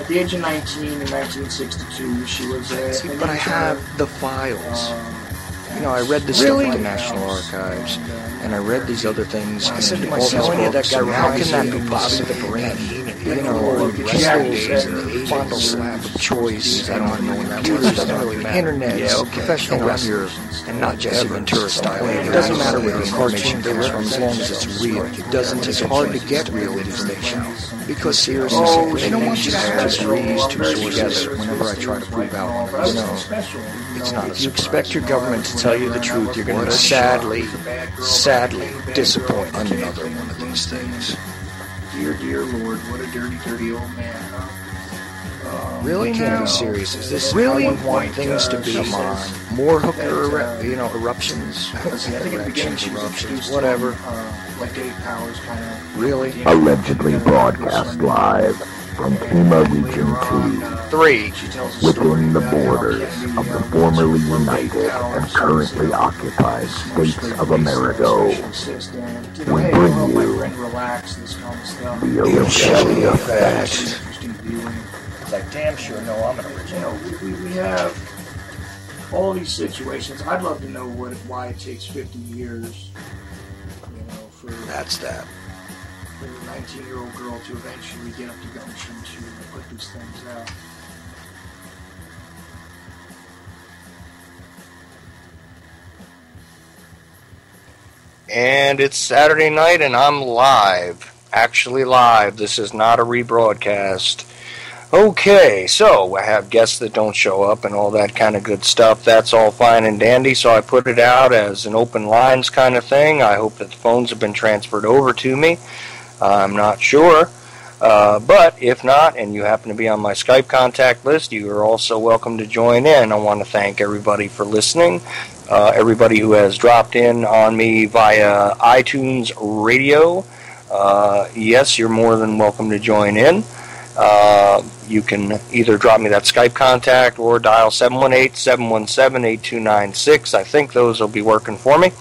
the age of 19 in 1962, she was But I have the files. I read this stuff at the National Archives, and I read these other things. I said to myself, how can that be possible? The brain, pistols and fondle slap of choice. I don't know when that was. It doesn't really matter. Internet, professional wrestlers, and not Jesse Ventura style. It doesn't matter where the information comes from as long as it's real. It's hard to get real information because seriously, they don't want you to just read two sources whenever I try to prove out. It's not. If you expect your government to tell you the truth, you're going to sadly disappoint another one of these things. Dear Lord, what a dirty old man, huh? Really? Can't be serious. Is this really how you want things to be? Come on. More hooker, eruptions? Eruptions, whatever. Like Dave Powers kind of... Really? Allegedly broadcast live from Kima Region 2, 3, within the borders of the formerly united and currently occupied states of America. We bring you the Ochelli Effect. I damn sure know I'm an original. We have all these situations. I'd love to know why it takes 50 years, for... That's that. For a 19-year-old girl to eventually get up to gumption to put these things out. And it's Saturday night and I'm live. Actually live. This is not a rebroadcast. Okay, so I have guests that don't show up and all that kind of good stuff. That's all fine and dandy, so I put it out as an open lines kind of thing. I hope that the phones have been transferred over to me. I'm not sure, but if not, and you happen to be on my Skype contact list, you are also welcome to join in. I want to thank everybody for listening, everybody who has dropped in on me via iTunes Radio. Yes, you're more than welcome to join in. You can either drop me that Skype contact or dial 718-717-8296. I think those will be working for me.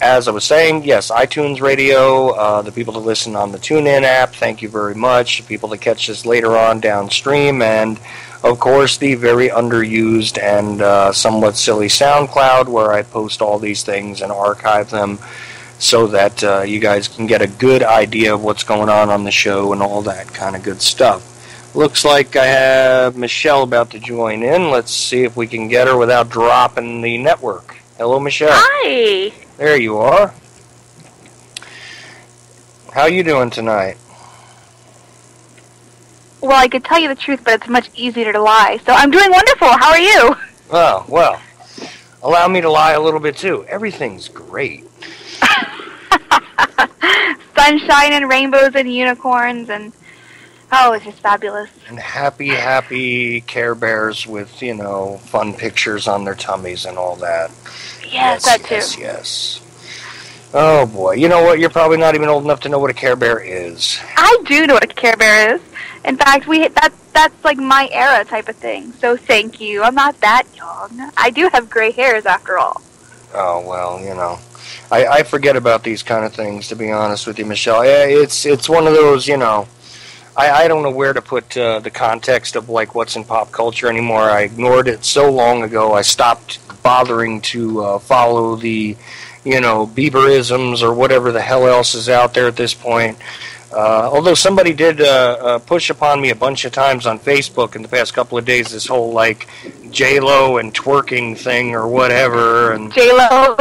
As I was saying, yes, iTunes Radio, the people that listen on the TuneIn app, thank you very much. The people that catch this later on downstream, and, of course, the very underused and somewhat silly SoundCloud, where I post all these things and archive them so that you guys can get a good idea of what's going on the show and all that kind of good stuff. Looks like I have Michelle about to join in. Let's see if we can get her without dropping the network. Hello, Michelle. Hi. There you are. How you doing tonight? Well, I could tell you the truth, but it's much easier to lie. So I'm doing wonderful. How are you? Oh, well, allow me to lie a little bit, too. Everything's great. Sunshine and rainbows and unicorns and... Oh, it's just fabulous. And happy Care Bears with, fun pictures on their tummies and all that. Yes, that too. Yes. Oh, boy. You know what? You're probably not even old enough to know what a Care Bear is. I do know what a Care Bear is. In fact, that's like my era type of thing. So thank you. I'm not that young. I do have gray hairs, after all. Oh, well, I forget about these kind of things, to be honest with you, Michelle. It's one of those, I don't know where to put the context of what's in pop culture anymore. I ignored it so long ago. I stopped bothering to follow the, Bieberisms or whatever the hell else is out there at this point. Although somebody did push upon me a bunch of times on Facebook in the past couple of days, this whole J-Lo and twerking thing or whatever. And J-Lo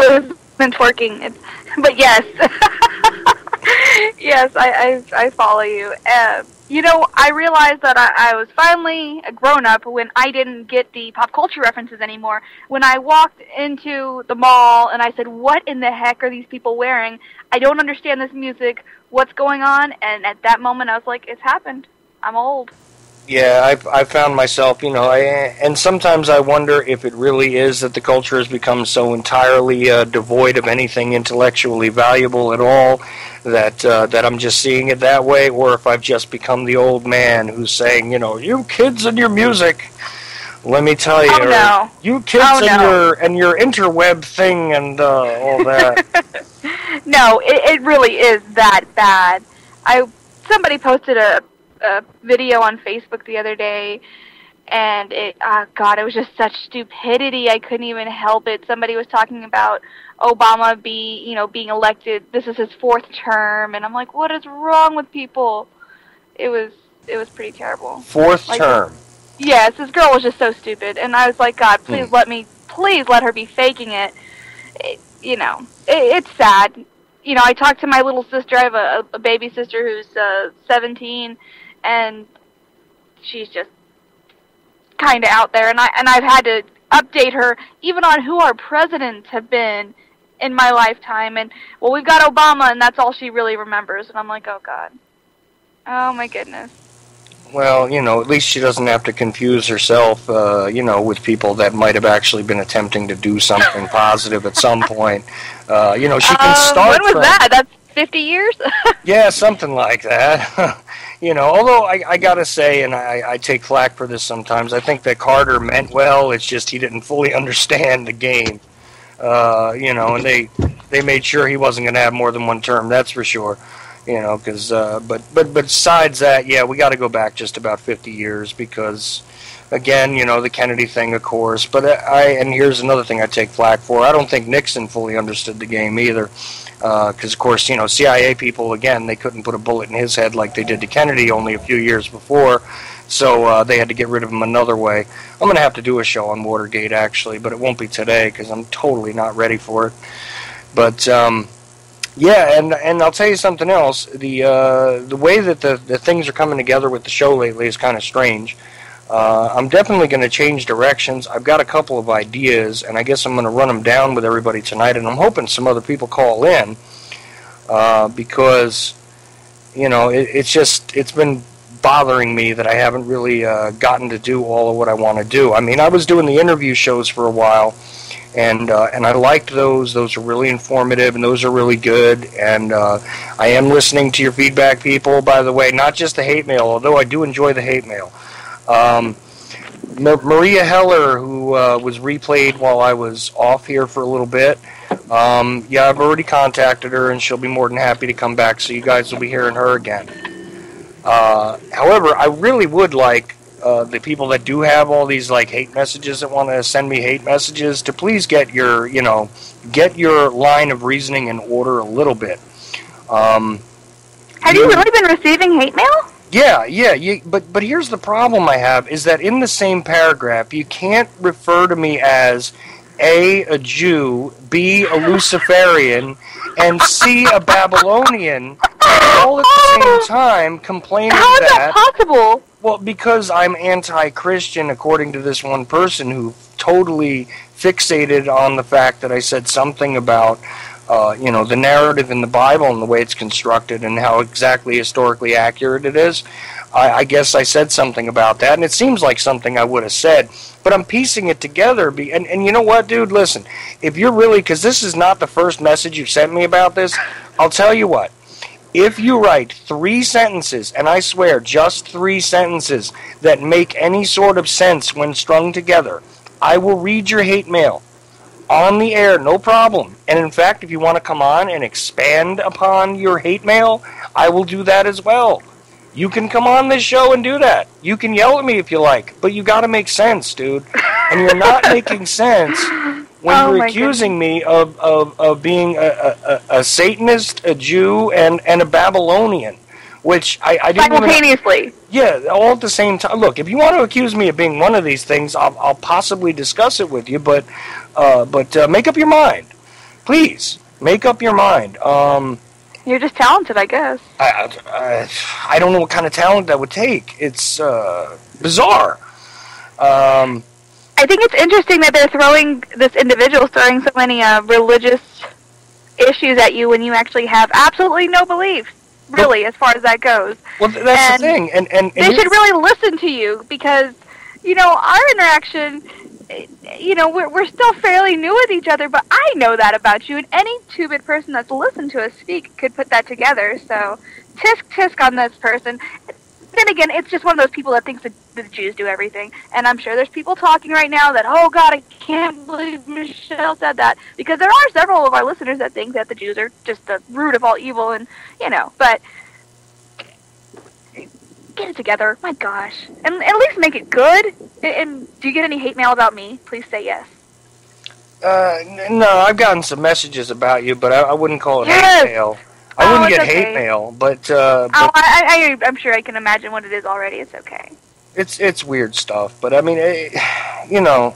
and twerking, but yes. Yes, I follow you. I realized that I was finally a grown-up when I didn't get the pop culture references anymore. When I walked into the mall and I said, what in the heck are these people wearing? I don't understand this music. What's going on? And at that moment I was like, it's happened. I'm old. Yeah, I found myself, and sometimes I wonder if it really is that the culture has become so entirely devoid of anything intellectually valuable at all that I'm just seeing it that way, or if I've just become the old man who's saying, you kids and your music. Let me tell you, you kids and your interweb thing and all that. No, it really is that bad. Somebody posted a a video on Facebook the other day, and it was just such stupidity. I couldn't even help it. Somebody was talking about Obama being elected. This is his 4th term, and I'm like, what is wrong with people? It was pretty terrible. 4th term. Yes, this girl was just so stupid, and I was like, God, please let her be faking it. It's sad. I talked to my little sister. I have a baby sister who's 17, and she's just kind of out there, and I've had to update her even on who our presidents have been in my lifetime. And well, we've got Obama, and that's all she really remembers. And I'm like, oh God, oh my goodness. Well, at least she doesn't have to confuse herself, with people that might have actually been attempting to do something positive at some point. She can start. When was that? That's 50 years? Yeah, something like that. Although I gotta say, and I take flack for this sometimes, I think that Carter meant well. It's just he didn't fully understand the game. And they made sure he wasn't going to have more than one term. That's for sure. Because but besides that, yeah, we got to go back just about 50 years because, again, the Kennedy thing, of course. But and here's another thing I take flack for. I don't think Nixon fully understood the game either. Because, of course, CIA people, again, they couldn't put a bullet in his head like they did to Kennedy only a few years before. So they had to get rid of him another way. I'm going to have to do a show on Watergate, actually, but it won't be today because I'm totally not ready for it. But, yeah, and I'll tell you something else. The way that the things are coming together with the show lately is kind of strange. I'm definitely going to change directions. I've got a couple of ideas, and I guess I'm going to run them down with everybody tonight, and I'm hoping some other people call in because, it's been bothering me that I haven't really gotten to do all of what I want to do. I mean, I was doing the interview shows for a while, and I liked those. Those are really informative, and those are really good. And I am listening to your feedback, people, by the way, not just the hate mail, although I do enjoy the hate mail. Maria Heller, who was replayed while I was off here for a little bit, yeah, I've already contacted her, and she'll be more than happy to come back, so you guys will be hearing her again. However, I really would like the people that do have all these hate messages that want to send me hate messages to please get your line of reasoning in order a little bit. Have you really been receiving hate mail? Yeah. But here's the problem I have is that in the same paragraph you can't refer to me as A, Jew, B, a Luciferian, and C, a Babylonian, all at the same time complaining that... How is that possible? Well, because I'm anti-Christian, according to this one person who totally fixated on the fact that I said something about, the narrative in the Bible and the way it's constructed and how exactly historically accurate it is. I guess I said something about that, and it seems like something I would have said, but I'm piecing it together. And you know what, dude? Listen, if you're really, because this is not the first message you've sent me about this, I'll tell you what. If you write 3 sentences, and I swear, just 3 sentences, that make any sort of sense when strung together, I will read your hate mail on the air, no problem. And in fact, if you want to come on and expand upon your hate mail, I will do that as well. You can come on this show and do that. You can yell at me if you like, but you got to make sense, dude. And you're not making sense when you're accusing me of being a Satanist, a Jew, and a Babylonian, which I didn't simultaneously. Yeah, all at the same time. Look, if you want to accuse me of being one of these things, I'll possibly discuss it with you, but make up your mind. Please, make up your mind. You're just talented, I guess. I don't know what kind of talent that would take. It's bizarre. I think it's interesting that this individual's throwing so many religious issues at you when you actually have absolutely no belief, really, as far as that goes. Well, that's the thing. And they should really listen to you because, our interaction, we're still fairly new with each other, but I know that about you, and any two-bit person that's listened to us speak could put that together, so tisk on this person. Then again, it's just one of those people that thinks that the Jews do everything. And I'm sure there's people talking right now that, oh, God, I can't believe Michelle said that. Because there are several of our listeners that think that the Jews are just the root of all evil. And, but get it together. My gosh. And at least make it good. And do you get any hate mail about me? Please say yes. No, I've gotten some messages about you, but I wouldn't call it Yes! hate mail. I wouldn't get okay. hate mail, but I'm sure I can imagine what it is already. It's okay. it's weird stuff. But I mean, you know,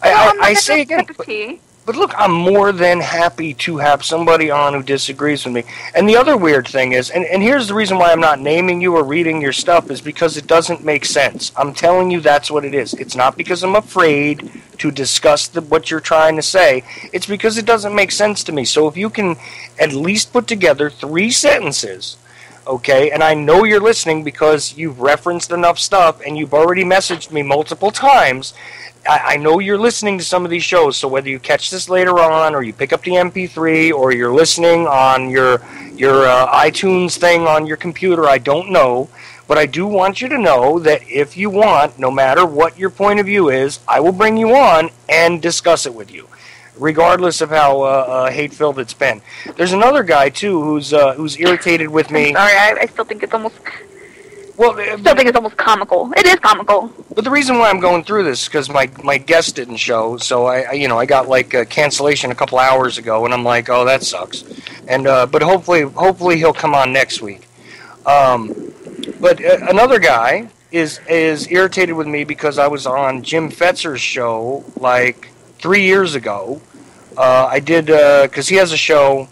Well, I say again, cup of tea. but look, I'm more than happy to have somebody on who disagrees with me. And the other weird thing is, and here's the reason why I'm not naming you or reading your stuff, is because it doesn't make sense. I'm telling you that's what it is. It's not because I'm afraid to discuss what you're trying to say. It's because it doesn't make sense to me. So if you can at least put together 3 sentences, okay, and I know you're listening because you've referenced enough stuff and you've already messaged me multiple times. I know you're listening to some of these shows, so whether you catch this later on, or you pick up the MP3, or you're listening on your iTunes thing on your computer, I don't know. But I do want you to know that if you want, no matter what your point of view is, I will bring you on and discuss it with you, regardless of how hate-filled it's been. There's another guy, too, who's irritated with me. I'm sorry, I still think it's almost... Well, I still think it's almost comical. It is comical. But the reason why I'm going through this is because my guest didn't show, so I got like a cancellation a couple hours ago, and I'm like, oh, that sucks. And but hopefully he'll come on next week. But another guy is irritated with me because I was on Jim Fetzer's show like 3 years ago. I did because he has a show.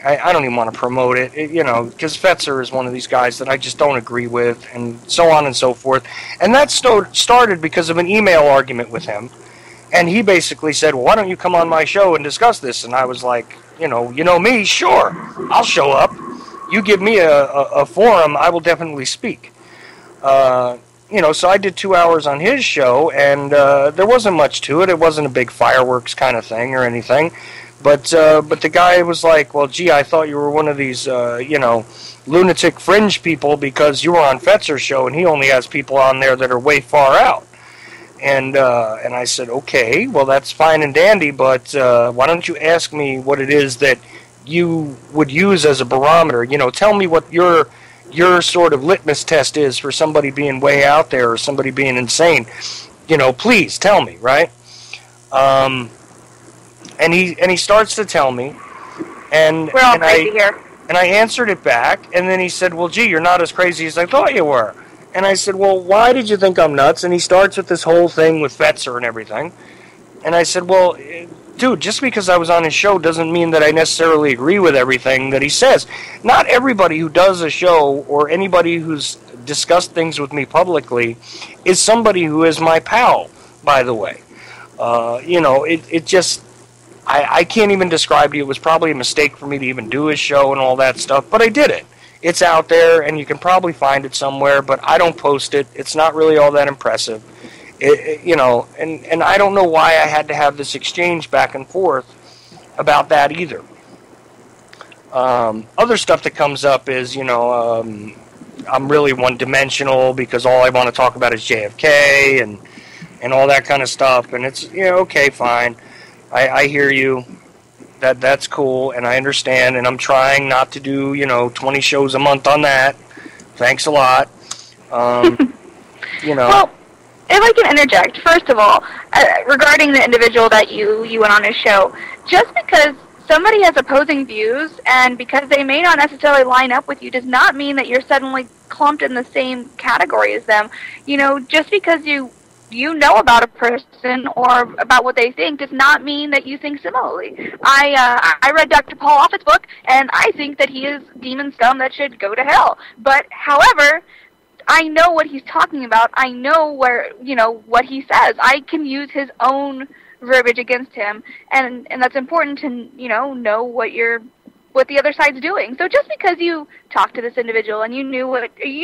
I don't even want to promote it, because Fetzer is one of these guys that I just don't agree with, and so on and so forth. And that started because of an email argument with him. And he basically said, well, why don't you come on my show and discuss this? And I was like, you know me, sure, I'll show up. You give me a forum, I will definitely speak. So I did 2 hours on his show, and there wasn't much to it. It wasn't a big fireworks kind of thing or anything. But the guy was like, well, gee, I thought you were one of these, lunatic fringe people because you were on Fetzer's show and he only has people on there that are way far out. And I said, okay, well, that's fine and dandy, but why don't you ask me what it is that you would use as a barometer? Tell me what your sort of litmus test is for somebody being way out there or somebody being insane. Please tell me, right? And he starts to tell me, and we're all crazy here. And I answered it back, and then he said, well, gee, you're not as crazy as I thought you were. And I said, well, why did you think I'm nuts? And he starts with this whole thing with Fetzer and everything. And I said, well, dude, just because I was on his show doesn't mean that I necessarily agree with everything that he says. Not everybody who does a show or anybody who's discussed things with me publicly is somebody who is my pal, by the way. It just... I can't even describe to you. It was probably a mistake for me to even do his show and all that stuff, but I did it. It's out there, and you can probably find it somewhere, but I don't post it. It's not really all that impressive. And I don't know why I had to have this exchange back and forth about that either. Other stuff that comes up is, I'm really one-dimensional because all I want to talk about is JFK and all that kind of stuff, and it's, okay, fine. I hear you. That's cool, and I understand, and I'm trying not to do, 20 shows a month on that. Thanks a lot. Well, if I can interject, first of all, regarding the individual that you went on his show, just because somebody has opposing views and because they may not necessarily line up with you does not mean that you're suddenly clumped in the same category as them. Just because you know about a person or about what they think does not mean that you think similarly. I read Dr. Paul Offit's book, and I think that he is demon scum that should go to hell. But, however, I know what he's talking about. I know what he says. I can use his own verbiage against him, and that's important to, know what the other side's doing. So just because you talk to this individual and you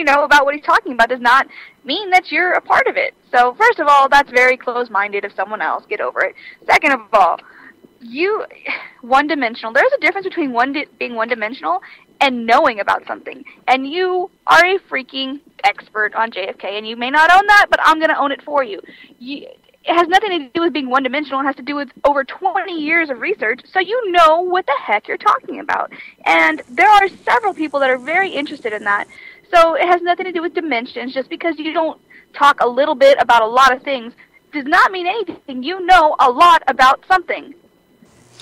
know about what he's talking about does not mean that you're a part of it. So first of all, that's very close-minded of someone else. Get over it. Second of all, one-dimensional. There's a difference between being one-dimensional and knowing about something. And you are a freaking expert on JFK, and you may not own that, but I'm going to own it for you. It has nothing to do with being one-dimensional. It has to do with over 20 years of research, so you know what the heck you're talking about. And there are several people that are very interested in that. So it has nothing to do with dimensions. Just because you don't talk a little bit about a lot of things does not mean anything. You know a lot about something.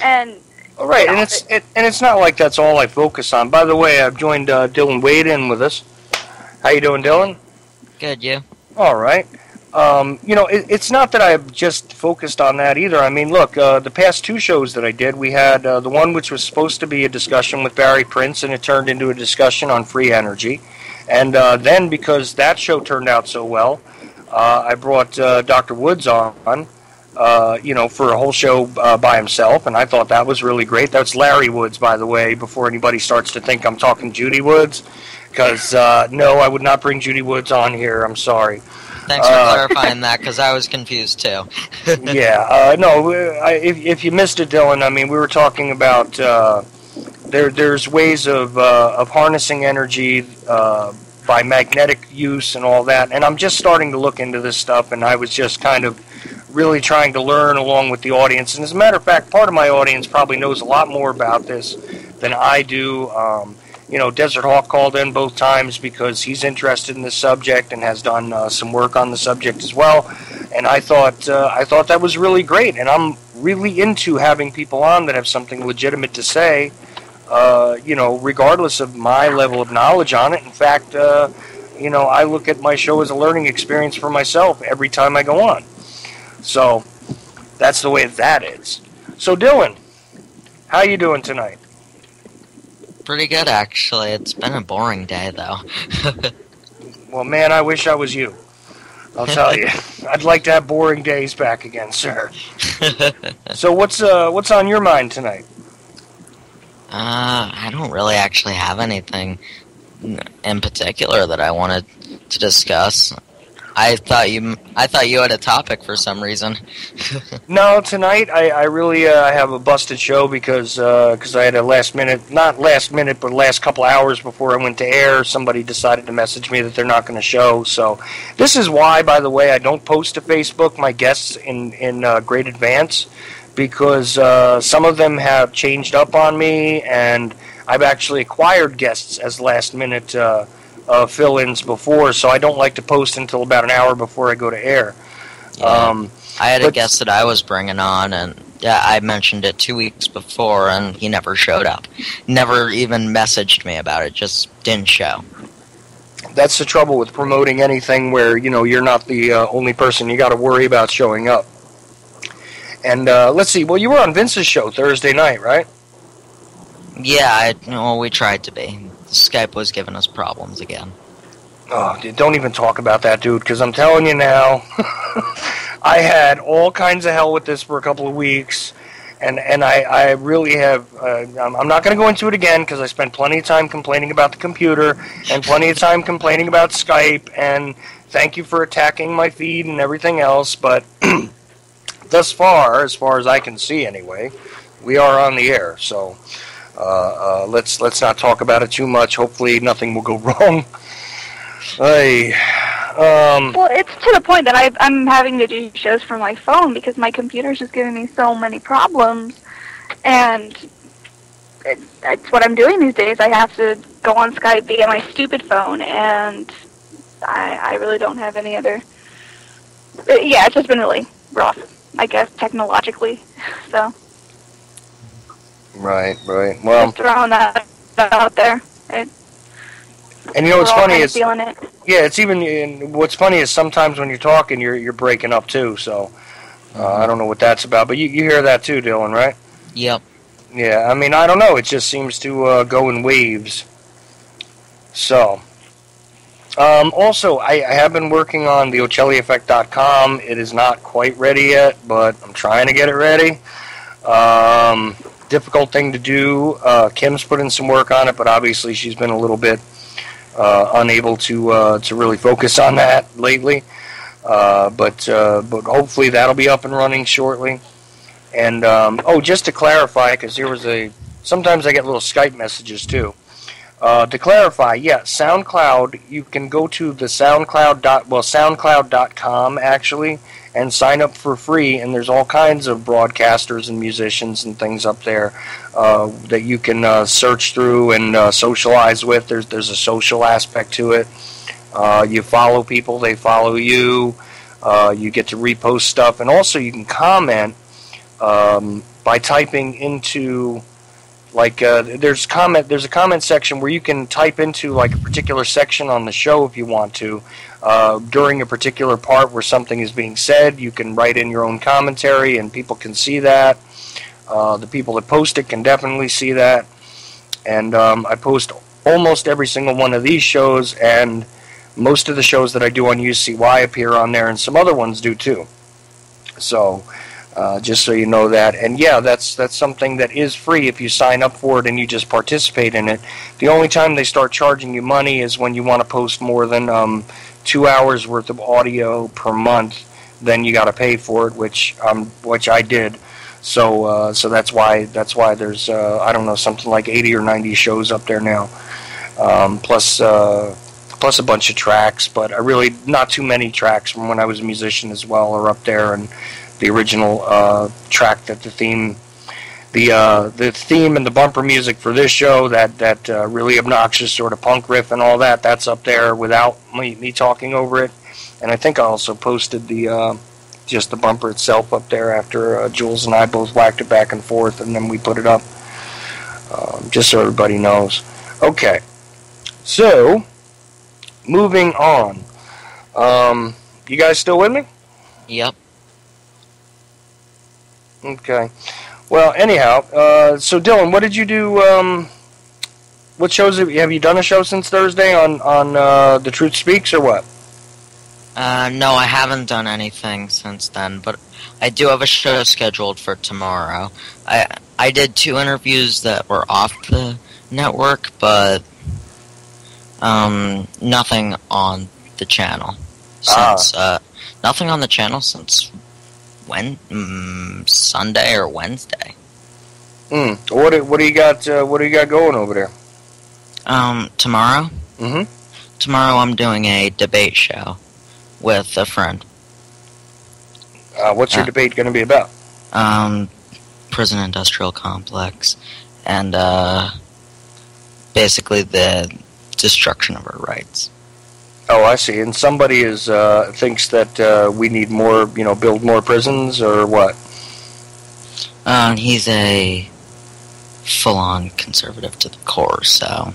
And right, and it's not like that's all I focus on. By the way, I've joined Dylan Wade in with us. How you doing, Dylan? Good, you? All right. It's not that I've just focused on that either. I mean, look, the past 2 shows that I did, we had the one which was supposed to be a discussion with Barry Prince, and it turned into a discussion on free energy. And then, because that show turned out so well, I brought Dr. Woods on, for a whole show by himself, and I thought that was really great. That's Larry Woods, by the way, before anybody starts to think I'm talking Judy Woods, because, no, I would not bring Judy Woods on here. I'm sorry. Thanks for clarifying that, because I was confused, too. Yeah, no, if you missed it, Dylan, I mean, we were talking about there's ways of harnessing energy by magnetic use and all that, and I'm just starting to look into this stuff, and I was just kind of really trying to learn along with the audience. And as a matter of fact, part of my audience probably knows a lot more about this than I do. Desert Hawk called in both times because he's interested in the subject and has done some work on the subject as well. And I thought that was really great. And I'm really into having people on that have something legitimate to say, regardless of my level of knowledge on it. In fact, I look at my show as a learning experience for myself every time I go on. So that's the way that is. So Dylan, how you doing tonight? Pretty good, actually. It's been a boring day, though. Well, man, I wish I was you. I'll tell you. I'd like to have boring days back again, sir. So what's on your mind tonight? I don't really actually have anything in particular that I wanted to discuss. I thought you had a topic for some reason. No, tonight I really have a busted show because I had a last couple hours before I went to air, somebody decided to message me that they're not going to show. So this is why, by the way, I don't post to Facebook my guests in great advance, because some of them have changed up on me, and I've actually acquired guests as last minute fill-ins before, so I don't like to post until about an hour before I go to air. Yeah. I had a guest that I was bringing on, and I mentioned it 2 weeks before, and he never showed up. Never even messaged me about it, just didn't show. That's the trouble with promoting anything where, you're not the only person you got to worry about showing up. And let's see, well, you were on Vince's show Thursday night, right? Yeah, we tried to be. Skype was giving us problems again. Oh, dude, don't even talk about that, dude, because I'm telling you now, I had all kinds of hell with this for a couple of weeks, and I really have, I'm not going to go into it again, because I spent plenty of time complaining about the computer, and plenty of time complaining about Skype, and thank you for attacking my feed and everything else, but thus far, as far as I can see anyway, we are on the air, so let's not talk about it too much. Hopefully nothing will go wrong. Well, it's to the point that I'm having to do shows from my phone because my computer's just giving me so many problems, and that's what I'm doing these days. I have to go on Skype via my stupid phone, and I really don't have any other... Yeah, it's just been really rough, I guess, technologically, so... Right. Well, just throwing that out there. And what's funny is, feeling it. Yeah, it's even. What's funny is sometimes when you're talking, you're breaking up too. So I don't know what that's about, but you hear that too, Dylan, right? Yep. Yeah, I mean, I don't know. It just seems to go in waves. So, also, I have been working on the OchelliEffect.com. It is not quite ready yet, but I'm trying to get it ready. Difficult thing to do. Kim's put in some work on it, but obviously she's been a little bit unable to really focus on that lately. But hopefully that'll be up and running shortly. And just to clarify, because sometimes I get little Skype messages too. To clarify, yeah, SoundCloud. You can go to the SoundCloud.com actually, and sign up for free, and there's all kinds of broadcasters and musicians and things up there that you can search through and socialize with. There's a social aspect to it. You follow people, they follow you. You get to repost stuff, and also you can comment by typing into, like, there's a comment section where you can type into like a particular section on the show if you want to. During a particular part where something is being said, you can write in your own commentary, and people can see that. The people that post it can definitely see that. And I post almost every single one of these shows, and most of the shows that I do on UCY appear on there, and some other ones do too. So, just so you know that. And yeah, that's something that is free if you sign up for it and you just participate in it. The only time they start charging you money is when you want to post more than 2 hours worth of audio per month. Then you got to pay for it, which I did. So that's why there's I don't know, something like 80 or 90 shows up there now, plus a bunch of tracks. But I really, not too many tracks from when I was a musician as well are up there, and the original track that the theme and the bumper music for this show, that really obnoxious sort of punk riff and all that, that's up there without me talking over it. And I think I also posted just the bumper itself up there after Jules and I both whacked it back and forth, and then we put it up, just so everybody knows. Okay, so moving on. You guys still with me? Yep. Okay. Well, anyhow, so Dylan, what did you do? What shows have you done a show since Thursday on The Truth Speaks, or what? No, I haven't done anything since then, but I do have a show scheduled for tomorrow. I did 2 interviews that were off the network, but nothing on the channel since nothing on the channel since Sunday or Wednesday. What do you got? What do you got going over there? Tomorrow. Mm-hmm. Tomorrow I'm doing a debate show with a friend. What's your debate going to be about? Prison industrial complex, and basically the destruction of our rights. Oh, I see. And somebody thinks that we need more, build more prisons, or what? He's a full-on conservative to the core, so...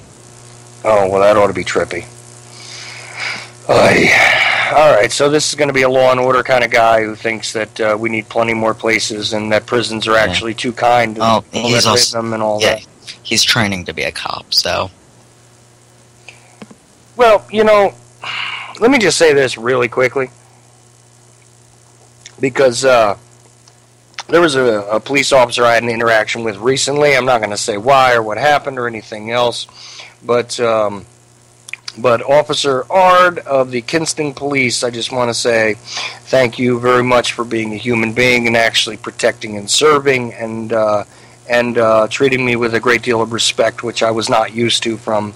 Oh, well, that ought to be trippy. All right, so this is going to be a law and order kind of guy who thinks that we need plenty more places and that prisons are actually too kind and he's also, them and all that. He's training to be a cop, so... Well, let me just say this really quickly, because there was a police officer I had an interaction with recently. I'm not going to say why or what happened or anything else, but Officer Ard of the Kinston Police, I just want to say thank you very much for being a human being and actually protecting and serving and treating me with a great deal of respect, which I was not used to from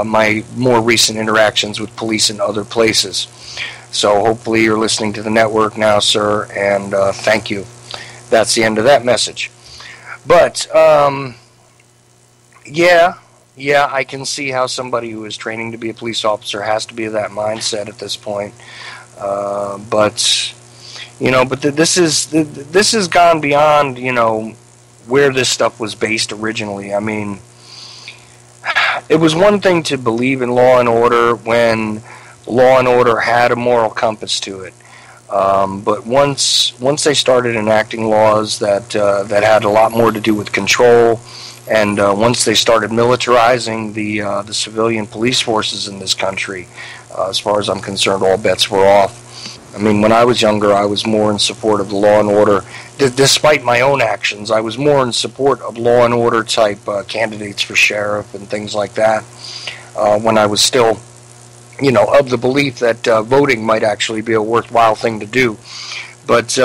my more recent interactions with police in other places. So hopefully you're listening to the network now, sir, and thank you. That's the end of that message. But, yeah, I can see how somebody who is training to be a police officer has to be of that mindset at this point. But this has gone beyond, where this stuff was based originally. I mean, it was one thing to believe in law and order when law and order had a moral compass to it. But once they started enacting laws that had a lot more to do with control, and once they started militarizing the civilian police forces in this country, as far as I'm concerned, all bets were off. I mean, when I was younger, I was more in support of the law and order. Despite my own actions, I was more in support of law and order type candidates for sheriff and things like that. When I was still, of the belief that voting might actually be a worthwhile thing to do. But,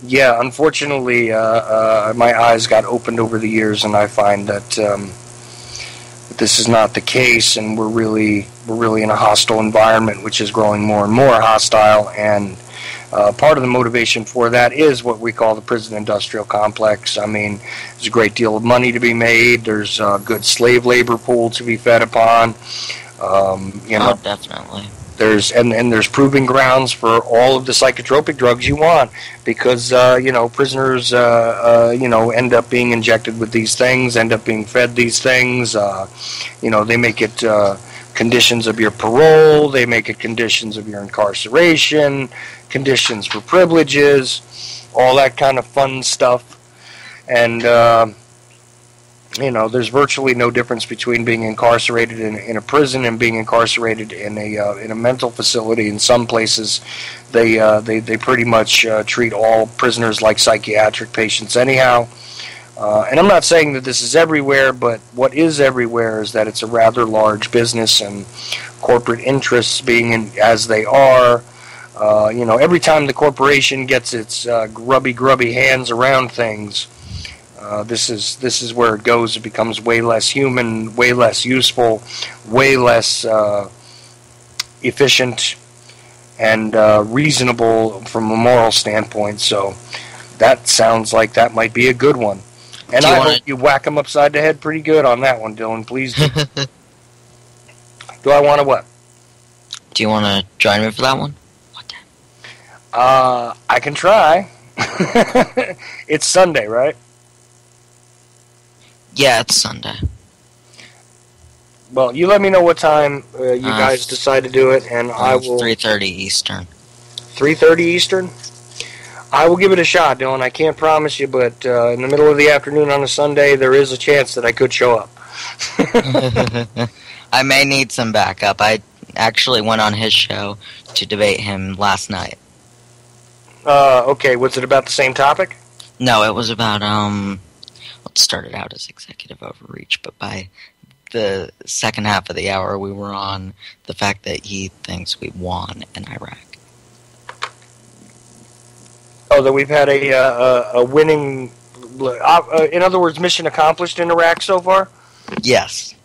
unfortunately, my eyes got opened over the years, and I find that this is not the case, and we're really in a hostile environment, which is growing more and more hostile. And part of the motivation for that is what we call the prison industrial complex. I mean, there's a great deal of money to be made. There's a good slave labor pool to be fed upon. Definitely. There's there's proving grounds for all of the psychotropic drugs you want, because prisoners end up being injected with these things, end up being fed these things. They make it conditions of your parole, they make it conditions of your incarceration, conditions for privileges, all that kind of fun stuff. And there's virtually no difference between being incarcerated in a prison and being incarcerated in a mental facility. In some places, they pretty much treat all prisoners like psychiatric patients anyhow. And I'm not saying that this is everywhere, but what is everywhere is that it's a rather large business, and corporate interests being as they are, every time the corporation gets its grubby hands around things, this is where it goes. It becomes way less human, way less useful, way less efficient, and reasonable from a moral standpoint. So that sounds like that might be a good one. And I hope you whack them upside the head pretty good on that one, Dylan. Please do. Do I want to what? Do you want to join me for that one? What time? I can try. It's Sunday, right? Yeah, it's Sunday. Well, you let me know what time you guys decide to do it, and I will... 3:30 Eastern. 3:30 Eastern? I will give it a shot, Dylan. I can't promise you, but in the middle of the afternoon on a Sunday, there is a chance that I could show up. I may need some backup. I actually went on his show to debate him last night. Okay, was it about the same topic? No, it was about, it started out as executive overreach, but by the second half of the hour, we were on the fact that he thinks we won in Iraq. Oh, that we've had a winning... in other words, mission accomplished in Iraq so far? Yes.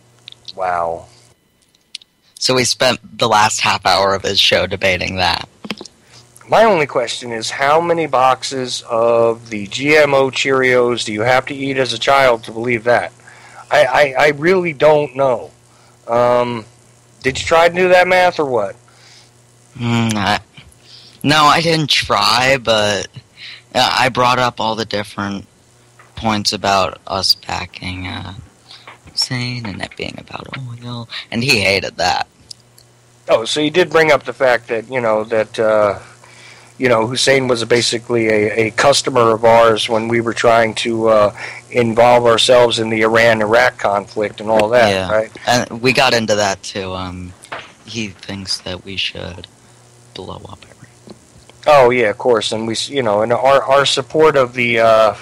Wow. So we spent the last half hour of his show debating that. My only question is, how many boxes of the GMO Cheerios do you have to eat as a child to believe that? I really don't know. Did you try to do that math or what? No, I didn't try, but I brought up all the different points about us backing Hussein and it being about oil, and he hated that. Oh, so you did bring up the fact that, Hussein was basically a customer of ours when we were trying to involve ourselves in the Iran-Iraq conflict and all that, right? And we got into that, too. He thinks that we should blow up Iran. Oh, yeah, of course. And we, and our support of the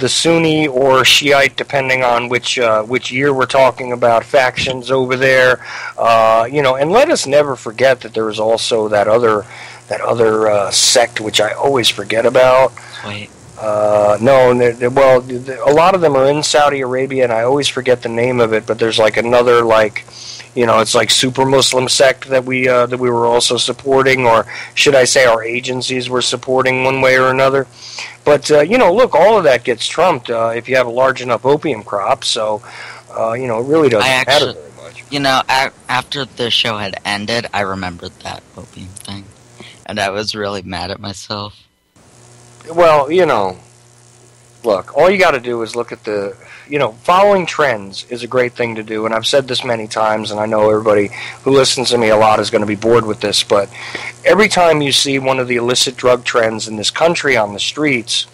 Sunni or Shiite, depending on which year we're talking about, factions over there, and let us never forget that there is also that other sect which I always forget about. Wait. A lot of them are in Saudi Arabia, and I always forget the name of it. But there's like another it's like super Muslim sect that we were also supporting, or should I say our agencies were supporting one way or another. But, look, all of that gets trumped if you have a large enough opium crop, so, it really doesn't matter very much. After the show had ended, I remembered that opium thing, and I was really mad at myself. Well, look, all you got to do is look at the... following trends is a great thing to do, and I've said this many times, and I know everybody who listens to me a lot is going to be bored with this, but every time you see one of the illicit drug trends in this country on the streets,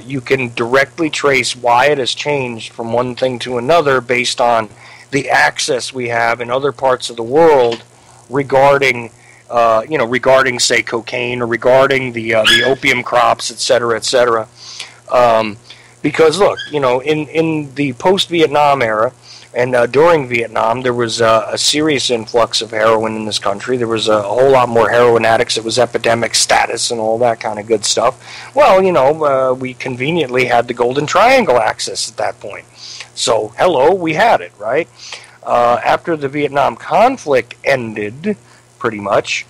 you can directly trace why it has changed from one thing to another based on the access we have in other parts of the world regarding, say, cocaine, or regarding the opium crops, et cetera, et cetera. Because, look, in the post-Vietnam era, and during Vietnam, there was a serious influx of heroin in this country. There was a whole lot more heroin addicts. It was epidemic status and all that kind of good stuff. Well, we conveniently had the Golden Triangle access at that point. So, hello, we had it, right? After the Vietnam conflict ended, pretty much,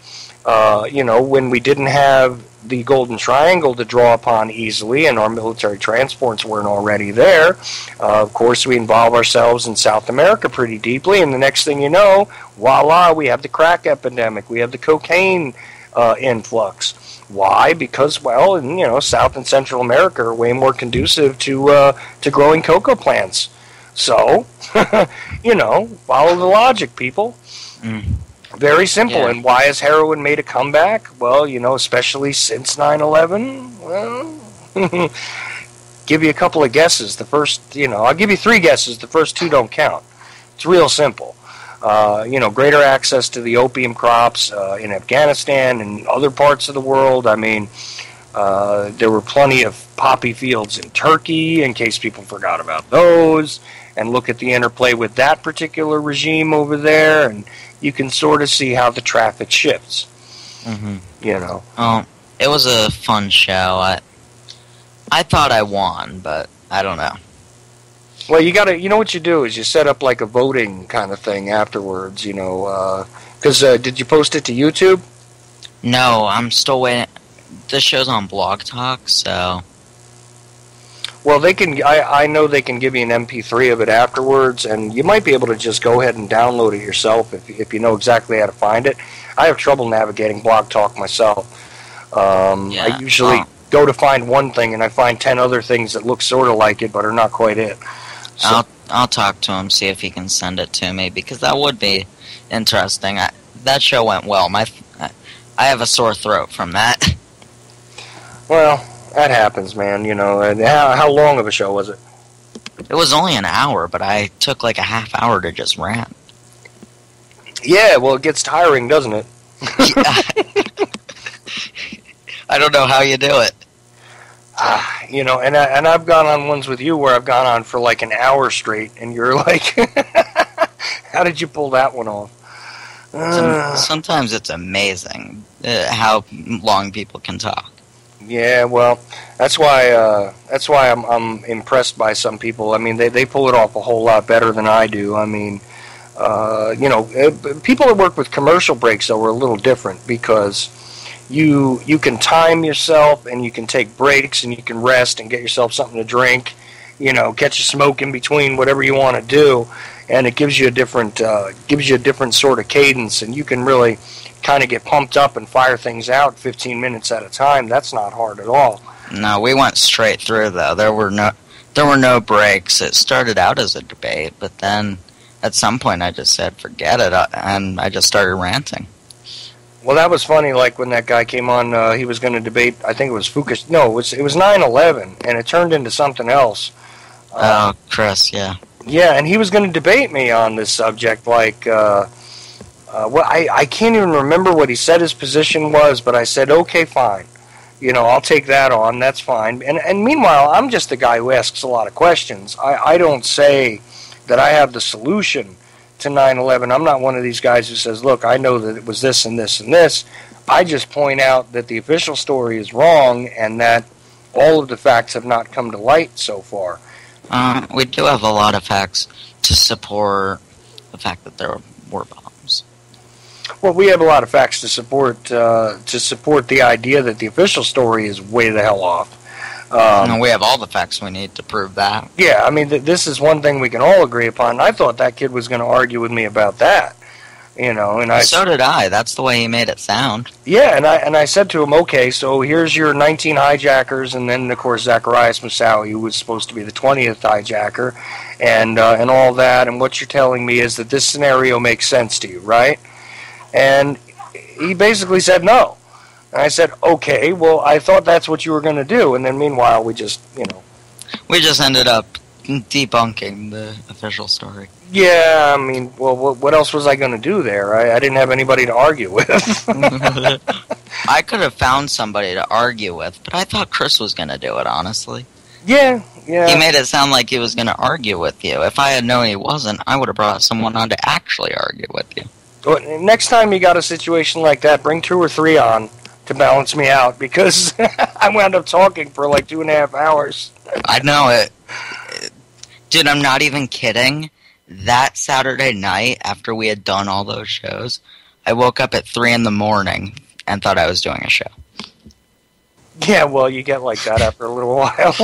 when we didn't have the Golden Triangle to draw upon easily and our military transports weren't already there, of course we involve ourselves in South America pretty deeply, and the next thing you know, voila, we have the crack epidemic, we have the cocaine influx. Why? Because, well, South and Central America are way more conducive to growing cocoa plants. So, follow the logic, people. Very simple. Yeah. And why has heroin made a comeback? Well, especially since 9/11. Well, give you a couple of guesses. The first, I'll give you 3 guesses. The first 2 don't count. It's real simple. Greater access to the opium crops in Afghanistan and other parts of the world. I mean, there were plenty of poppy fields in Turkey, in case people forgot about those. And look at the interplay with that particular regime over there, and you can sort of see how the traffic shifts. Oh, it was a fun show. I thought I won, but I don't know. Well, you know what you do is you set up like a voting kind of thing afterwards, because did you post it to YouTube? No, I'm still waiting. This show's on Blog Talk, so... Well, they can. I know they can give you an MP3 of it afterwards, and you might be able to just go ahead and download it yourself if you know exactly how to find it. I have trouble navigating Blog Talk myself. I usually go to find one thing, and I find 10 other things that look sort of like it, but are not quite it. So, I'll talk to him, see if he can send it to me, because that would be interesting. That show went well. I have a sore throat from that. Well, that happens, man. How long of a show was it? It was only an hour, but I took like a half hour to just rant. Yeah, well, it gets tiring, doesn't it? I don't know how you do it. And I've gone on ones with you where I've gone on for like an hour straight, and you're like, how did you pull that one off? Sometimes it's amazing how long people can talk. Yeah, well, that's why I'm impressed by some people. I mean, they pull it off a whole lot better than I do. I mean, people that work with commercial breaks though are a little different because you can time yourself and you can take breaks and you can rest and get yourself something to drink. Catch a smoke in between, whatever you want to do, and it gives you a different sort of cadence, and you can really kind of get pumped up and fire things out 15 minutes at a time. That's not hard at all. No, we went straight through though. There were no breaks. It started out as a debate, but then at some point I just said forget it, and I just started ranting. Well, that was funny. Like when that guy came on, he was going to debate. I think it was Fukushima. No, it was 9/11, and it turned into something else. Chris, yeah. Yeah, and he was going to debate me on this subject. Like, I can't even remember what he said his position was, but I said, okay, fine. I'll take that on. That's fine. And meanwhile, I'm just the guy who asks a lot of questions. I don't say that I have the solution to 9/11. I'm not one of these guys who says, look, I know that it was this and this and this. I just point out that the official story is wrong and that all of the facts have not come to light so far. We do have a lot of facts to support the fact that there were bombs. Well, we have a lot of facts to support the idea that the official story is way the hell off. And we have all the facts we need to prove that. Yeah, I mean, this is one thing we can all agree upon. I thought that kid was going to argue with me about that. So did I. That's the way he made it sound. Yeah, and I said to him, okay, so here's your 19 hijackers, and then of course Zacharias Moussaoui, who was supposed to be the 20th hijacker, and all that. And what you're telling me is that this scenario makes sense to you, right? And he basically said no. And I said, okay, well, I thought that's what you were going to do. And then meanwhile, we just ended up debunking the official story. Yeah, I mean, well, what else was I going to do there? I didn't have anybody to argue with. I could have found somebody to argue with, but I thought Chris was going to do it, honestly. Yeah. He made it sound like he was going to argue with you. If I had known he wasn't, I would have brought someone on to actually argue with you. Well, next time you got a situation like that, bring 2 or 3 on to balance me out, because I wound up talking for like 2.5 hours. I know it. Dude, I'm not even kidding. That Saturday night, after we had done all those shows, I woke up at 3 in the morning and thought I was doing a show. Yeah, well, you get like that after a little while.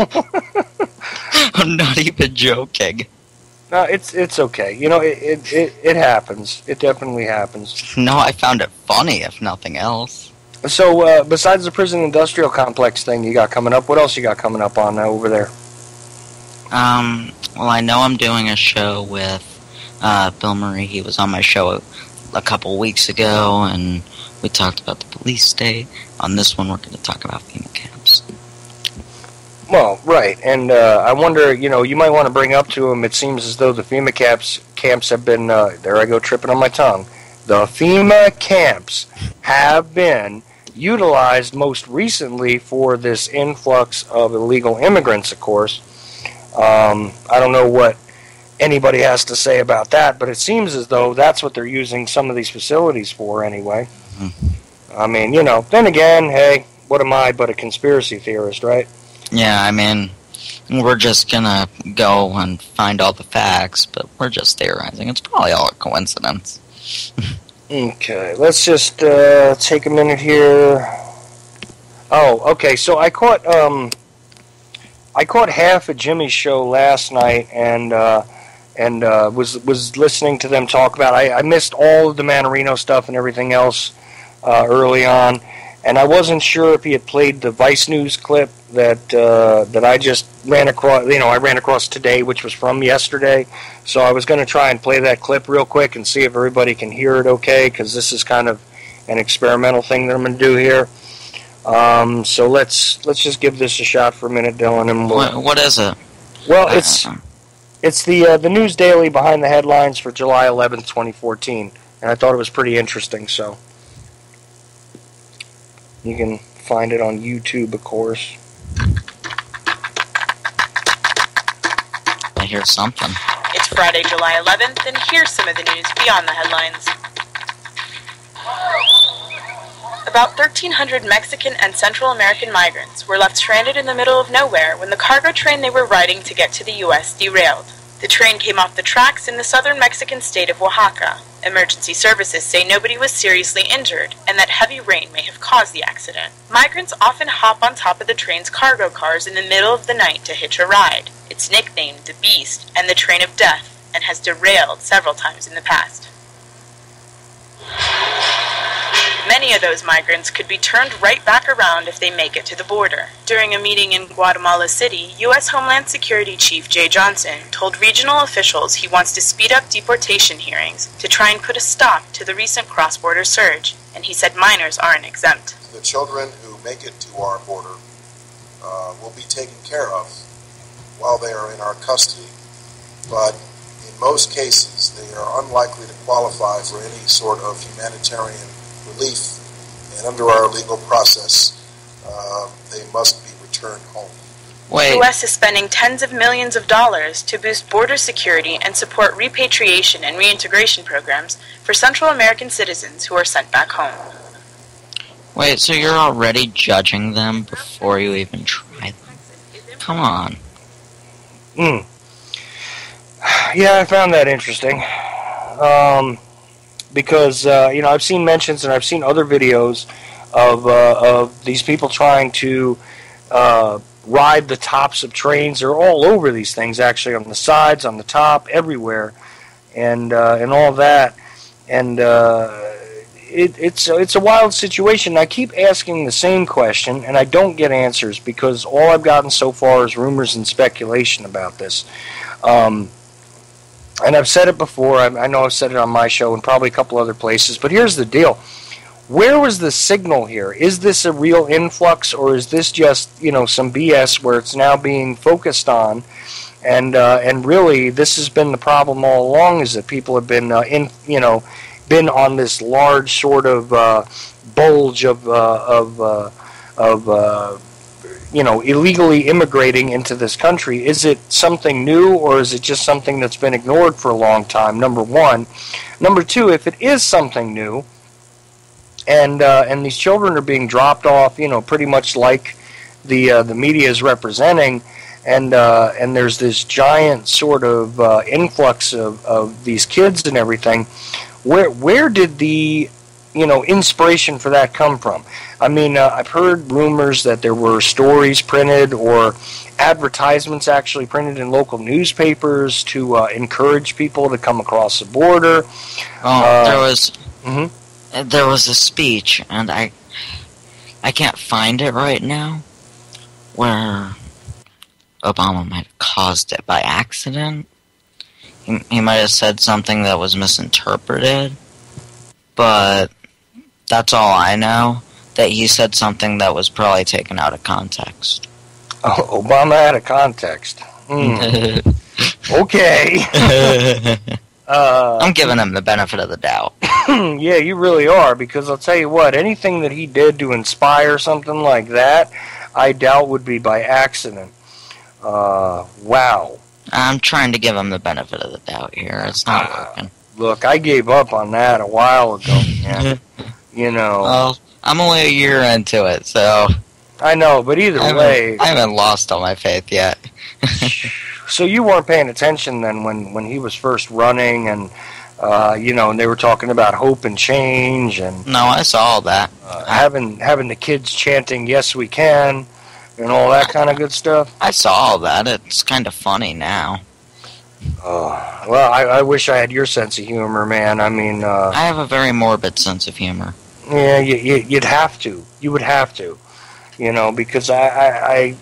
I'm not even joking. No, it's okay. You know, it happens. It definitely happens. No, I found it funny, if nothing else. So, besides the prison industrial complex thing you got coming up, what else you got coming up on over there? Well, I know I'm doing a show with Bill Murray. He was on my show a couple weeks ago, and we talked about the police state. On this one, we're going to talk about FEMA camps. Well, right, and I wonder, you know, you might want to bring up to him, it seems as though the FEMA camps have been, there I go tripping on my tongue, the FEMA camps have been utilized most recently for this influx of illegal immigrants, of course. I don't know what anybody has to say about that, but it seems as though that's what they're using some of these facilities for anyway. Mm-hmm. I mean, you know, then again, hey, what am I but a conspiracy theorist, right? Yeah, I mean, we're just gonna go and find all the facts, but we're just theorizing. It's probably all a coincidence. Okay, let's just take a minute here. Oh, okay, so I caught half of Jimmy's show last night, and was listening to them talk about. I missed all of the Manarino stuff and everything else early on, and I wasn't sure if he had played the Vice News clip that I just ran across. You know, I ran across today, which was from yesterday. So I was going to try and play that clip real quick and see if everybody can hear it okay, because this is kind of an experimental thing that I'm going to do here. So let's just give this a shot for a minute, Dylan. And what is it? Well, it's the News Daily behind the headlines for July 11th, 2014, and I thought it was pretty interesting. So you can find it on YouTube, of course. I hear something. It's Friday, July 11th, and here's some of the news beyond the headlines. About 1,300 Mexican and Central American migrants were left stranded in the middle of nowhere when the cargo train they were riding to get to the U.S. derailed. The train came off the tracks in the southern Mexican state of Oaxaca. Emergency services say nobody was seriously injured, and that heavy rain may have caused the accident. Migrants often hop on top of the train's cargo cars in the middle of the night to hitch a ride. It's nicknamed the Beast and the Train of Death, and has derailed several times in the past. Many of those migrants could be turned right back around if they make it to the border. During a meeting in Guatemala City, U.S. Homeland Security Chief Jay Johnson told regional officials he wants to speed up deportation hearings to try and put a stop to the recent cross-border surge, and he said minors aren't exempt. The children who make it to our border will be taken care of while they are in our custody, but in most cases they are unlikely to qualify for any sort of humanitarian relief, and under our legal process, they must be returned home. The U.S. is spending tens of millions of dollars to boost border security and support repatriation and reintegration programs for Central American citizens who are sent back home. Wait, so you're already judging them before you even try them? Come on. Yeah, I found that interesting. Because you know, I've seen mentions and I've seen other videos of these people trying to ride the tops of trains. They're all over these things, actually, on the sides, on the top, everywhere, and all that. And it's a wild situation. I keep asking the same question, and I don't get answers because all I've gotten so far is rumors and speculation about this. And I've said it before. I know I've said it on my show and probably a couple other places. But here's the deal. Where was the signal here? Is this a real influx, or is this just, you know, some BS where it's now being focused on? And really, this has been the problem all along, is that people have been been on this large sort of bulge of illegally immigrating into this country. Is it something new, or is it just something that's been ignored for a long time? Number one. Number two, if it is something new, and these children are being dropped off, you know, pretty much like the media is representing, and there's this giant sort of influx of these kids and everything. Where did the inspiration for that come from? I mean, I've heard rumors that there were stories printed or advertisements actually printed in local newspapers to encourage people to come across the border. There was a speech, and I can't find it right now, where Obama might have caused it by accident. He might have said something that was misinterpreted, but that's all I know, that he said something that was probably taken out of context. Oh, Obama out of context. Okay. I'm giving him the benefit of the doubt. Yeah, you really are, because I'll tell you what, anything that he did to inspire something like that, I doubt would be by accident. Wow. I'm trying to give him the benefit of the doubt here. It's not working. Look, I gave up on that a while ago, man. Well, I'm only a year into it, so... I know, but either way... I haven't lost all my faith yet. So you weren't paying attention then when he was first running and, and they were talking about hope and change and... No, I saw all that. Having the kids chanting, yes we can, and all that kind of good stuff. I saw all that. It's kind of funny now. Well, I wish I had your sense of humor, man. I mean... I have a very morbid sense of humor. Yeah, you'd have to. You would have to. Because I'm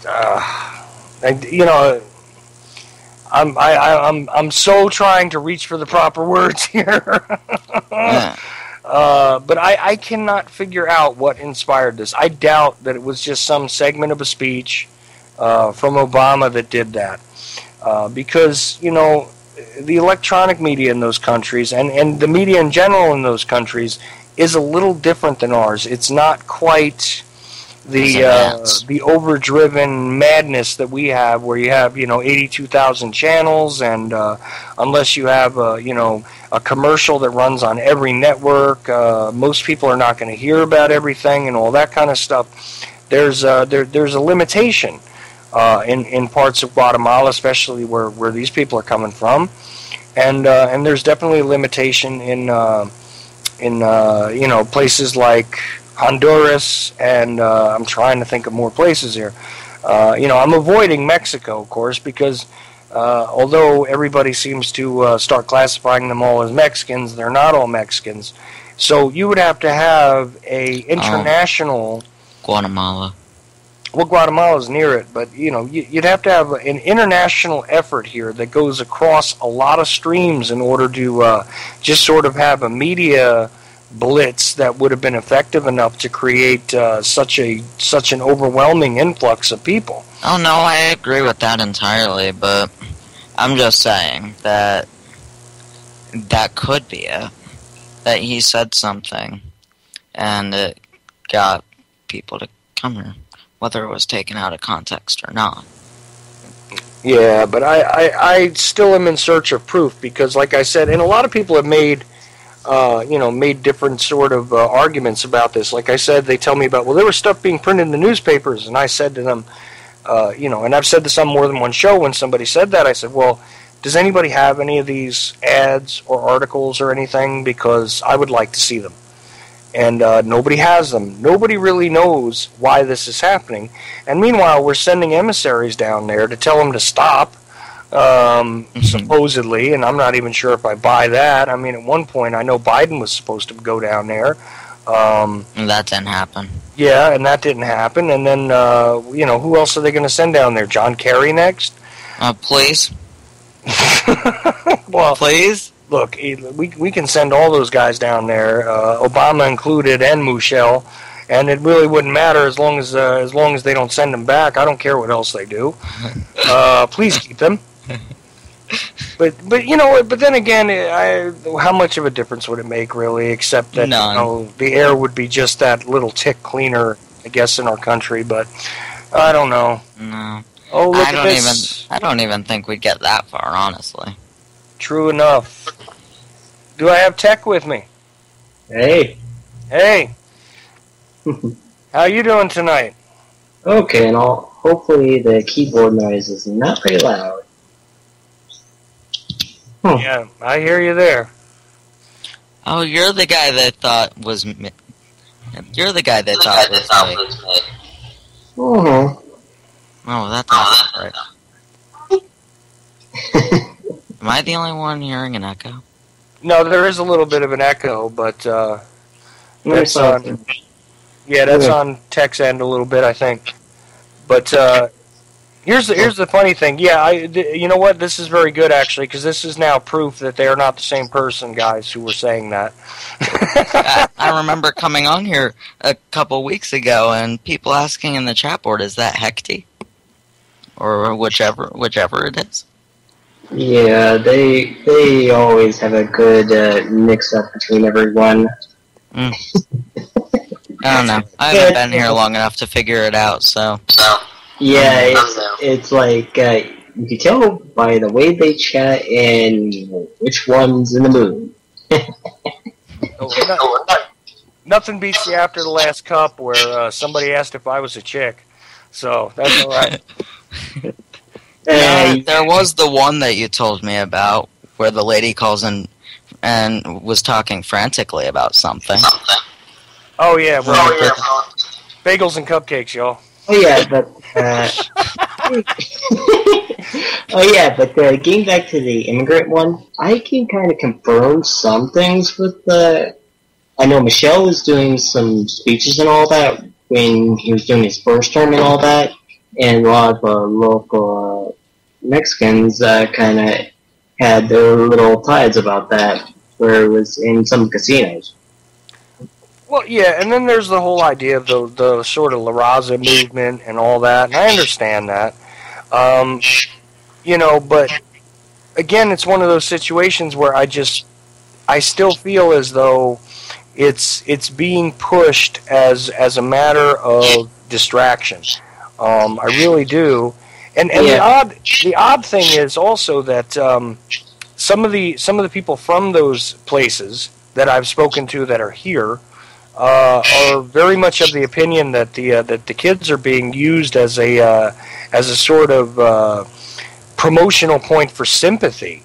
so trying to reach for the proper words here. Yeah. But I cannot figure out what inspired this. I doubt that it was just some segment of a speech from Obama that did that. Because, the electronic media in those countries and the media in general in those countries is a little different than ours. It's not quite the overdriven madness that we have, where you have 82,000 channels, and unless you have a commercial that runs on every network, most people are not going to hear about everything and all that kind of stuff. There's a limitation in parts of Guatemala, especially where these people are coming from, and there's definitely a limitation in places like Honduras, and I'm trying to think of more places here. I'm avoiding Mexico, of course, because although everybody seems to start classifying them all as Mexicans, they're not all Mexicans. So you would have to have a international... Guatemala. Well, Guatemala's near it, but, you'd have to have an international effort here that goes across a lot of streams in order to just sort of have a media blitz that would have been effective enough to create such an overwhelming influx of people. Oh, no, I agree with that entirely, but I'm just saying that could be it. That he said something, and it got people to come here, whether it was taken out of context or not. Yeah, but I still am in search of proof, because, like I said, and a lot of people have made different sort of arguments about this. Like I said, they tell me about, well, there was stuff being printed in the newspapers, and I said to them, and I've said this on more than one show when somebody said that, I said, well, does anybody have any of these ads or articles or anything? Because I would like to see them. And nobody has them. Nobody really knows why this is happening. And meanwhile, we're sending emissaries down there to tell them to stop, supposedly, and I'm not even sure if I buy that. I mean, at one point, I know Biden was supposed to go down there. And that didn't happen. Yeah, and that didn't happen. And then, who else are they going to send down there? John Kerry next? Please. Well, please? Look, we can send all those guys down there, Obama included, and Michelle, and it really wouldn't matter as long as they don't send them back. I don't care what else they do. Please keep them. But then again, how much of a difference would it make, really? Except that the air would be just that little tick cleaner, I guess, in our country. But I don't know. No. Oh, look at this. I don't even think we'd get that far, honestly. True enough. Do I have Tech with me? Hey. Hey. How you doing tonight? Okay, and hopefully the keyboard noise is not very loud. Yeah, I hear you there. Oh, you're the guy that thought was. You're the guy that thought was me. Mm-hmm. Oh, that's not right. Am I the only one hearing an echo? No, there is a little bit of an echo, but that's on. Yeah, that's on Tech's end a little bit, I think. But here's the funny thing. Yeah, you know what? This is very good actually, because this is now proof that they are not the same person, guys, who were saying that. I remember coming on here a couple weeks ago and people asking in the chat board, "Is that Hecty?" Or whichever it is. Yeah, they always have a good mix-up between everyone. I don't know. I haven't been here long enough to figure it out, so... Yeah, it's like, you can tell by the way they chat and which one's in the mood. Nothing beats the After the Last Cup where somebody asked if I was a chick. So, that's alright. There was the one that you told me about, where the lady calls in and was talking frantically about something. Oh yeah, well, bagels and cupcakes, y'all. Oh yeah, but getting back to the immigrant one, I can kind of confirm some things with the. I know Michelle was doing some speeches and all that when he was doing his first term and all that, and a lot of local Mexicans kind of had their little tides about that, where it was in some casinos. Well, yeah, and then there's the whole idea of the sort of La Raza movement and all that, and I understand that. You know, but again, it's one of those situations where I still feel as though it's being pushed as a matter of distraction. I really do. And the odd thing is also that some of the people from those places that I've spoken to that are here are very much of the opinion that the kids are being used as a sort of promotional point for sympathy,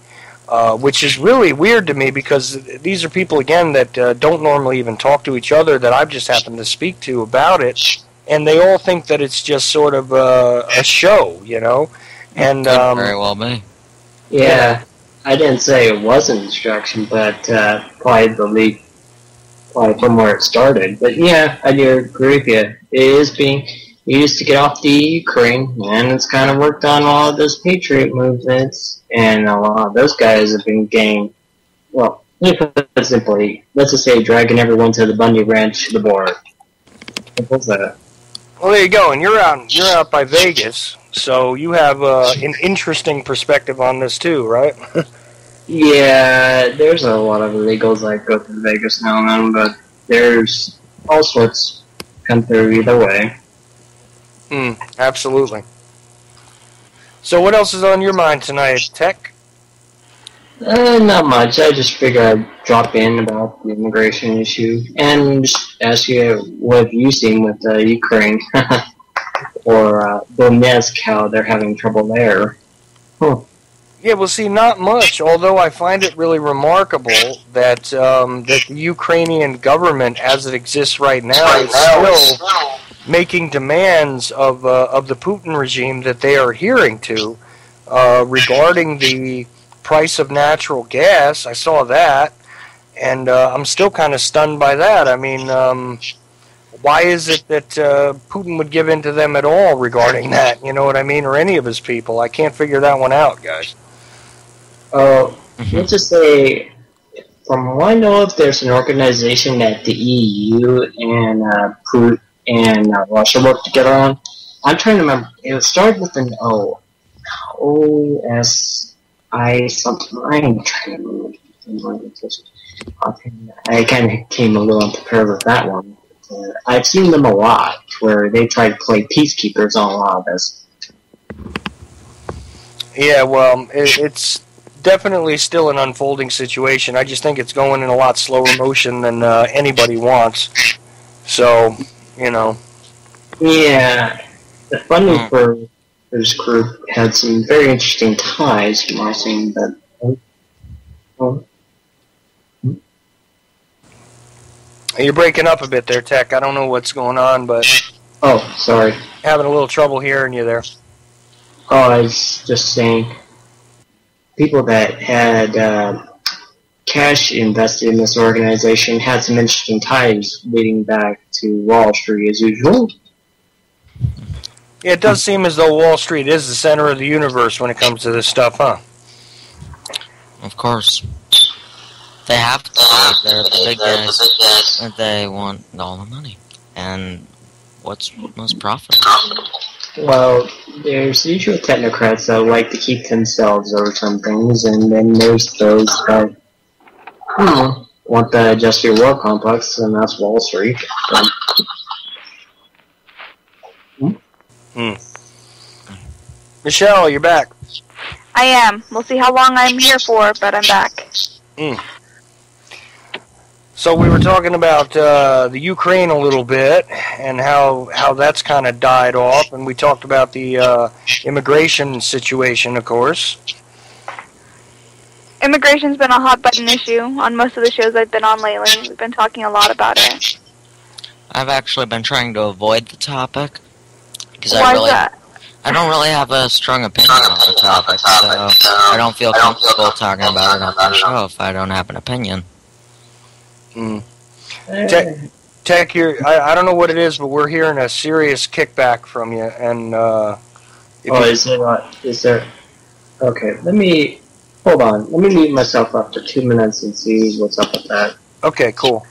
which is really weird to me because these are people again that don't normally even talk to each other that I've just happened to speak to about it, and they all think that it's just sort of a show, you know, and could very well be. Yeah, I didn't say it wasn't distraction, but probably the leak. From where it started. But yeah, I do agree with you. It is being used to get off the Ukraine, and it's kind of worked on all of those patriot movements, and a lot of those guys have been getting, well, let me put it simply, let's just say dragging everyone to the Bundy Ranch to the border. What's that? Well, there you go, and you're out by Vegas, so you have an interesting perspective on this too, right? Yeah, there's a lot of illegals that go to Vegas now and then, but there's all sorts come through either way. Absolutely. So what else is on your mind tonight, Tech? Not much. I just figured I'd drop in about the immigration issue and just ask you what have you seen with Ukraine or Donetsk, how they're having trouble there. Yeah, well, see, not much, although I find it really remarkable that that the Ukrainian government, as it exists right now, is still making demands of the Putin regime that they are adhering to regarding the price of natural gas. I saw that, and I'm still kind of stunned by that. I mean, why is it that Putin would give in to them at all regarding that? You know what I mean? Or any of his people? I can't figure that one out, guys. Let's just say, from what I know of, there's an organization that the EU and Putin and Russia work together on. I'm trying to remember. It started with an O. O-S-I something. I'm trying to remember. I kind of came a little unprepared with that one. I've seen them a lot, where they try to play peacekeepers on a lot of this. Yeah, well, it's definitely still an unfolding situation. I just think it's going in a lot slower motion than anybody wants. So, you know. Yeah, the funding for this group had some very interesting ties, from what I've seen, but... You're breaking up a bit there, Tech. I don't know what's going on, but Oh, sorry. having a little trouble hearing you there. Oh, I was just saying, people that had cash invested in this organization had some interesting ties leading back to Wall Street as usual. Yeah, it does seem as though Wall Street is the center of the universe when it comes to this stuff, huh? Of course. They have to be. They're the big guys. And they want all the money. And what's most profitable? Well, there's the usual technocrats that like to keep themselves over some things, and then there's those that, want the industrial war complex, and that's Wall Street. Michelle, you're back. I am. We'll see how long I'm here for, but I'm back. So we were talking about the Ukraine a little bit and how that's kind of died off, and we talked about the immigration situation, of course. Immigration's been a hot button issue on most of the shows I've been on lately. We've been talking a lot about it. I've actually been trying to avoid the topic because Why is that? I don't really have a strong opinion on the topic, so I don't feel comfortable talking about it on the show if I don't have an opinion. Tech, I don't know what it is, but we're hearing a serious kickback from you. And is there? Okay, hold on. Let me mute myself up for 2 minutes and see what's up with that. Okay, cool.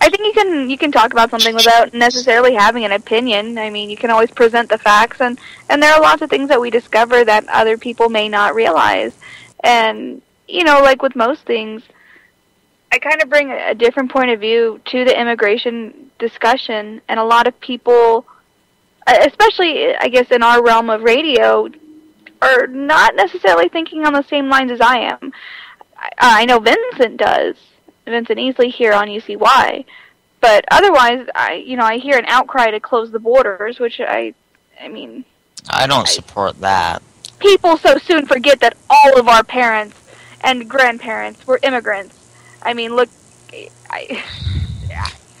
I think you can talk about something without necessarily having an opinion. I mean, you can always present the facts, and there are lots of things that we discover that other people may not realize. And, like with most things, I kind of bring a different point of view to the immigration discussion, and a lot of people, especially, I guess, in our realm of radio, are not necessarily thinking on the same lines as I am. I know Vincent does. Vincent Easley here on UCY, but otherwise, I hear an outcry to close the borders, which I don't support that. People so soon forget that all of our parents and grandparents were immigrants. I mean, look,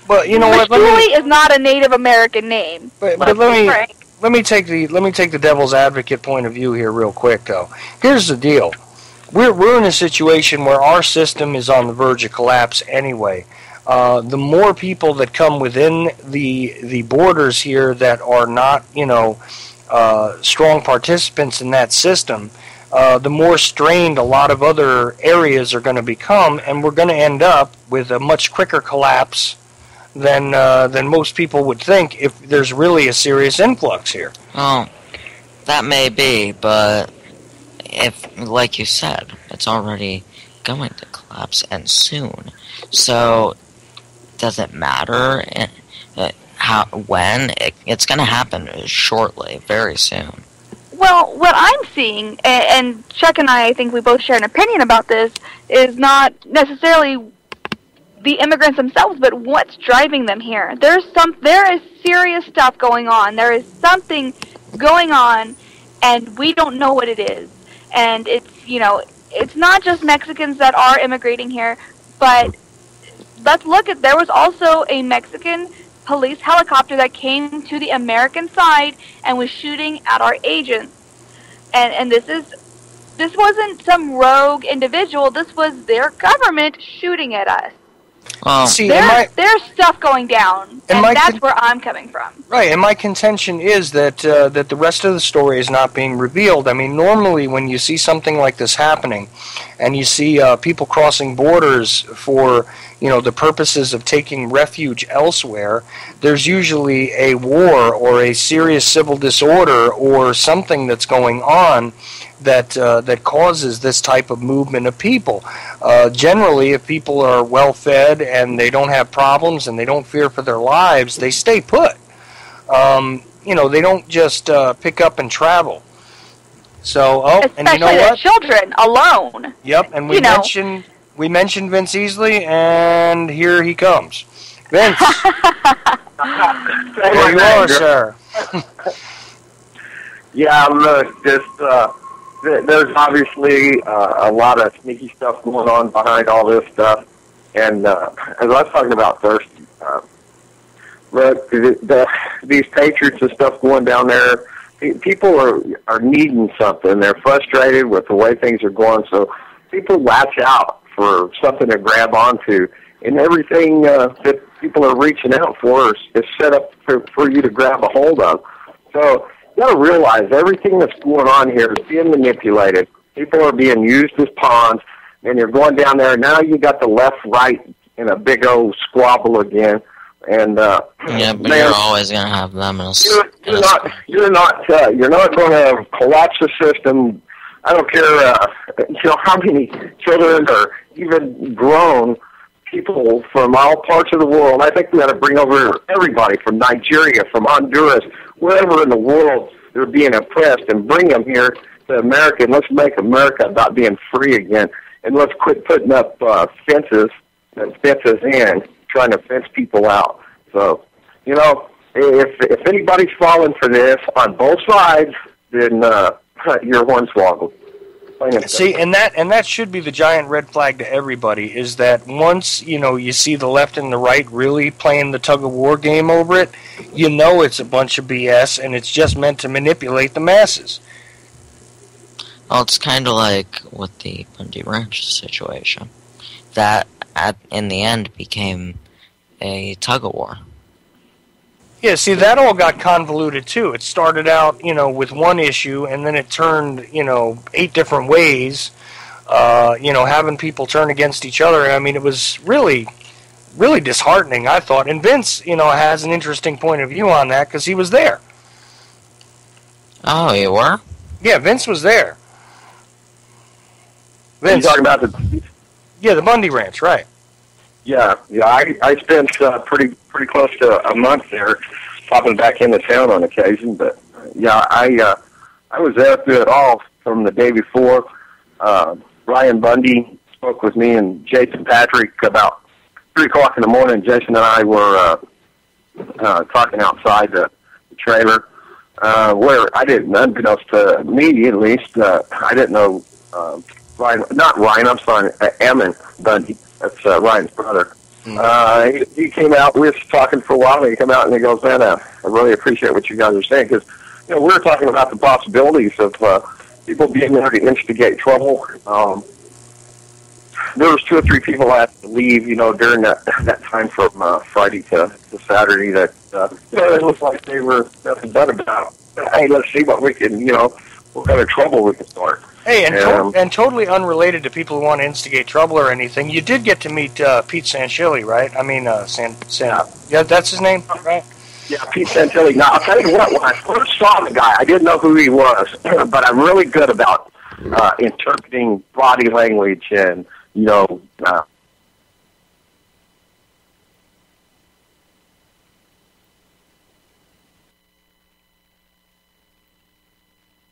Well, you know what? Julie is not a Native American name. But let me take the devil's advocate point of view here real quick, though. Here's the deal. We're in a situation where our system is on the verge of collapse anyway. The more people that come within the borders here that are not, strong participants in that system, the more strained a lot of other areas are going to become, and we're going to end up with a much quicker collapse than most people would think if there's really a serious influx here. Oh, that may be, but if, like you said, it's already going to collapse, and soon. So, does it matter when? It's going to happen shortly, very soon. Well, what I'm seeing, and Chuck and I think we both share an opinion about this, is not necessarily the immigrants themselves, but what's driving them here. There is serious stuff going on. There is something going on, and we don't know what it is. And it's not just Mexicans that are immigrating here, but let's look at, there was also a Mexican police helicopter that came to the American side and was shooting at our agents. And this wasn't some rogue individual, this was their government shooting at us. There's stuff going down, and that's where I'm coming from. Right, and my contention is that the rest of the story is not being revealed. I mean, normally when you see something like this happening, and you see people crossing borders for the purposes of taking refuge elsewhere, there's usually a war or a serious civil disorder or something that's going on that causes this type of movement of people. Generally, if people are well fed and they don't have problems and they don't fear for their lives, they stay put. They don't just pick up and travel. So, especially and you know their what? children alone. Yep, and we mentioned Vince Easley, and here he comes. Vince, there you are, sir. Yeah, look, there's obviously a lot of sneaky stuff going on behind all this stuff. And as I was talking about thirst, look, these Patriots and stuff going down there, people are needing something. They're frustrated with the way things are going, so people latch out for something to grab onto. And everything that people are reaching out for is set up for you to grab a hold of. So you got to realize everything that's going on here is being manipulated. People are being used as pawns, and you're going down there. Now you got the left, right in a big old squabble again. And yeah, but man, you're always gonna have them in a. You're not going to collapse the system. I don't care, how many children or even grown people from all parts of the world. I think we got to bring over everybody from Nigeria, from Honduras, wherever in the world they're being oppressed, and bring them here to America. And let's make America about being free again. And let's quit putting up fences and fences in, trying to fence people out. So, if anybody's falling for this on both sides, then you're hornswoggled. See, and that should be the giant red flag to everybody, is that once, you see the left and the right really playing the tug-of-war game over it, it's a bunch of BS, and it's just meant to manipulate the masses. Well, it's kind of like with the Bundy Ranch situation. That, in the end, became a tug-of-war. Yeah, see, that all got convoluted, too. It started out, with one issue, and then it turned, 8 different ways, having people turn against each other. I mean, it was really, really disheartening, I thought. And Vince, has an interesting point of view on that, because he was there. Oh, you were? Yeah, Vince was there. Vince. You're talking about the... Yeah, the Bundy Ranch, right. Yeah. I spent pretty close to a month there, popping back into town on occasion. But yeah, I was there through it all from the day before. Ryan Bundy spoke with me and Jason Patrick about 3:00 in the morning. Jason and I were talking outside the trailer, where I didn't, unbeknownst to me at least, I didn't know Ryan. Not Ryan. I'm sorry, Ammon Bundy. That's Ryan's brother. He came out. We were talking for a while, and he came out and he goes, "Man, I really appreciate what you guys are saying, because we were talking about the possibilities of people being there to instigate trouble." There was 2 or 3 people that had to leave, during that time from Friday to Saturday. That it looked like they were nothing but about, hey, let's see what we can, what kind of trouble we can start. Hey, and totally unrelated to people who want to instigate trouble or anything, you did get to meet Pete Santilli, right? I mean, yeah, that's his name, right? Yeah, Pete Santilli. Now, I'll tell you what, when I first saw the guy, I didn't know who he was, but I'm really good about interpreting body language and,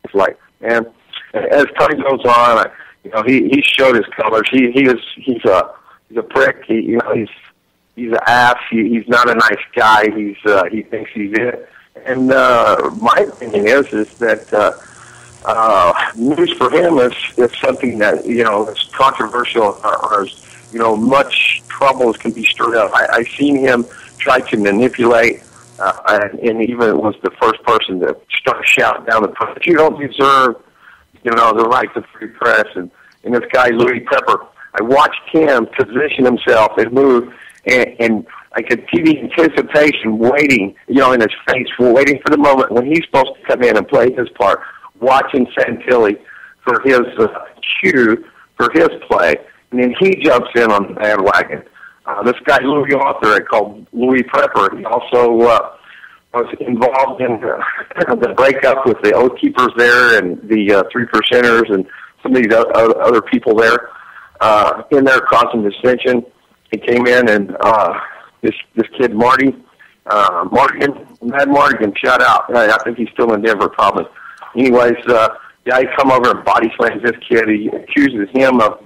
it's like, and as time goes on, he showed his colors. He's a prick. He's an ass. He's not a nice guy. He thinks he's it. And my opinion is that news for him is something that is controversial, or is much trouble can be stirred up. I've seen him try to manipulate, and even was the first person to start shouting down the press, "You don't deserve the right to free press." And this guy, Louis Pepper, I watched him position himself and move, and I could see the anticipation waiting, in his face, waiting for the moment when he's supposed to come in and play his part, watching Santilli for his cue, for his play. And then he jumps in on the bandwagon. This guy, Louis Arthur, called Louis Pepper, he also was involved in the breakup with the Oath Keepers there, and the 3 Percenters, and some of these other people there in there causing dissension. He came in, and this kid Marty Mardigan, shout out. I think he's still in Denver, probably. Anyways, he come over and body slams this kid. He accuses him of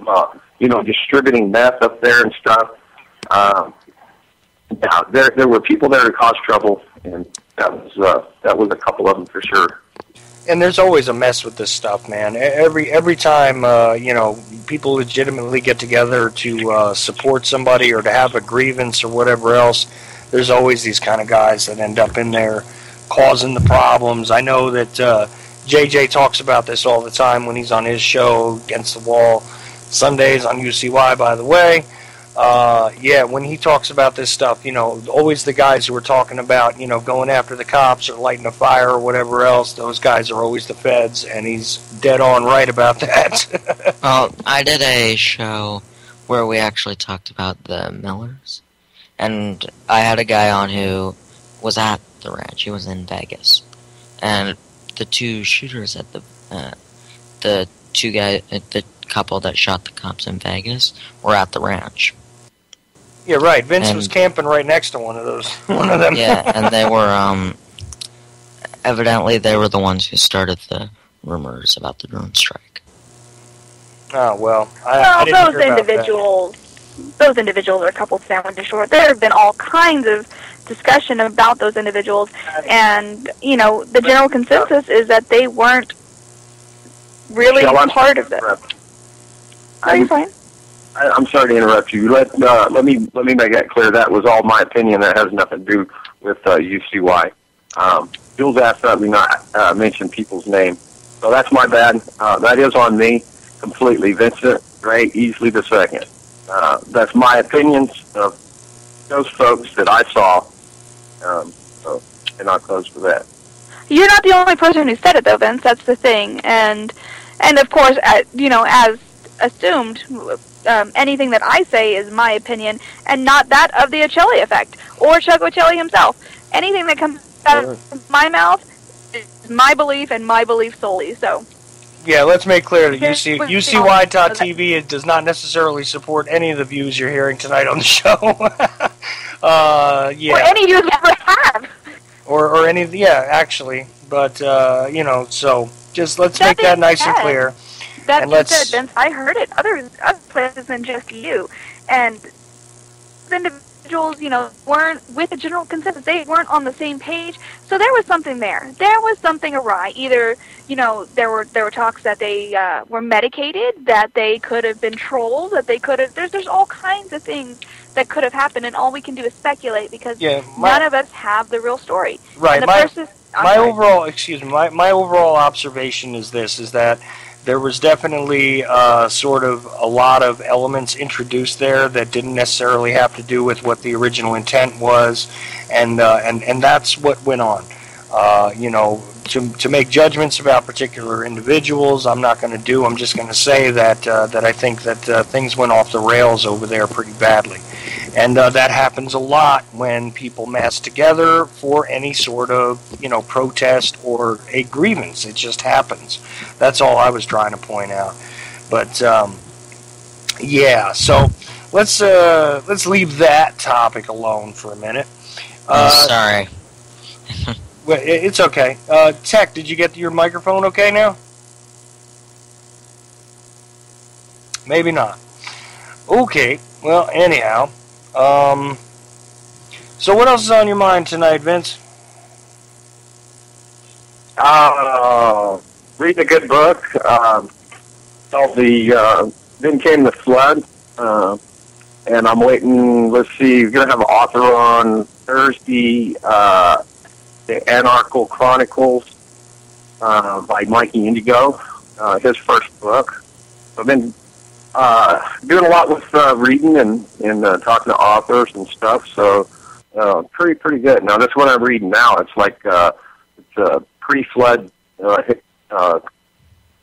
distributing meth up there and stuff. There were people there to cause trouble, and that was a couple of them for sure. And there's always a mess with this stuff, man. Every time, people legitimately get together to support somebody or to have a grievance or whatever else, there's always these kind of guys that end up in there causing the problems. I know that JJ talks about this all the time when he's on his show, Against the Wall, Sundays on UCY, by the way. When he talks about this stuff, always the guys who are talking about, going after the cops or lighting a fire or whatever else, those guys are always the feds, and he's dead on right about that. Well, I did a show where we actually talked about the Millers, and I had a guy on who was at the ranch. He was in Vegas, and the two shooters at the couple that shot the cops in Vegas were at the ranch. Yeah, right. Vince was camping right next to one of them. Yeah, and they were, evidently they were the ones who started the rumors about the drone strike. Oh, well. Those individuals are a couple sandwiches short. There have been all kinds of discussion about those individuals, and, the general consensus is that they weren't really part of it. Are you fine? I'm sorry to interrupt you. Let me make that clear. That was all my opinion. That has nothing to do with UCY. Jules asked that we not mention people's name, so that's my bad. That is on me completely. Vincent Gray, easily the second. That's my opinions of those folks that I saw. And I'll close with that. You're not the only person who said it, though, Vince. That's the thing, and of course, as assumed, anything that I say is my opinion and not that of the Ochelli effect or Chuck Ochelli himself. Anything that comes out of my mouth is my belief and my belief solely. So, yeah, let's make clear that UCY.TV does not necessarily support any of the views you're hearing tonight on the show. Or any views we ever have. Or any, actually. But, so just let's make that nice and clear. That being said, Vince, I heard it other places than just you. And the individuals, weren't with the general consensus. They weren't on the same page. So there was something there. There was something awry. Either, there were talks that they were medicated, that they could have been trolls, that they could have... There's all kinds of things that could have happened, and all we can do is speculate because none of us have the real story. Right. My overall observation is that there was definitely sort of a lot of elements introduced there that didn't necessarily have to do with what the original intent was, and that's what went on. To make judgments about particular individuals, I'm not going to do. I'm just going to say that I think that things went off the rails over there pretty badly. And that happens a lot when people mass together for any sort of, protest or a grievance. It just happens. That's all I was trying to point out. But, so let's leave that topic alone for a minute. Sorry. Well, it's okay. Tech, did you get your microphone okay now? Maybe not. Okay. Well, anyhow. So what else is on your mind tonight, Vince? Reading a good book. Called Then Came the Flood. And I'm waiting, let's see, we're going to have an author on Thursday, The Anarchical Chronicles by Mikey Indigo, his first book. I've been doing a lot with reading and talking to authors and stuff, so pretty good. Now, this one I'm reading now, it's like it's a pre-flood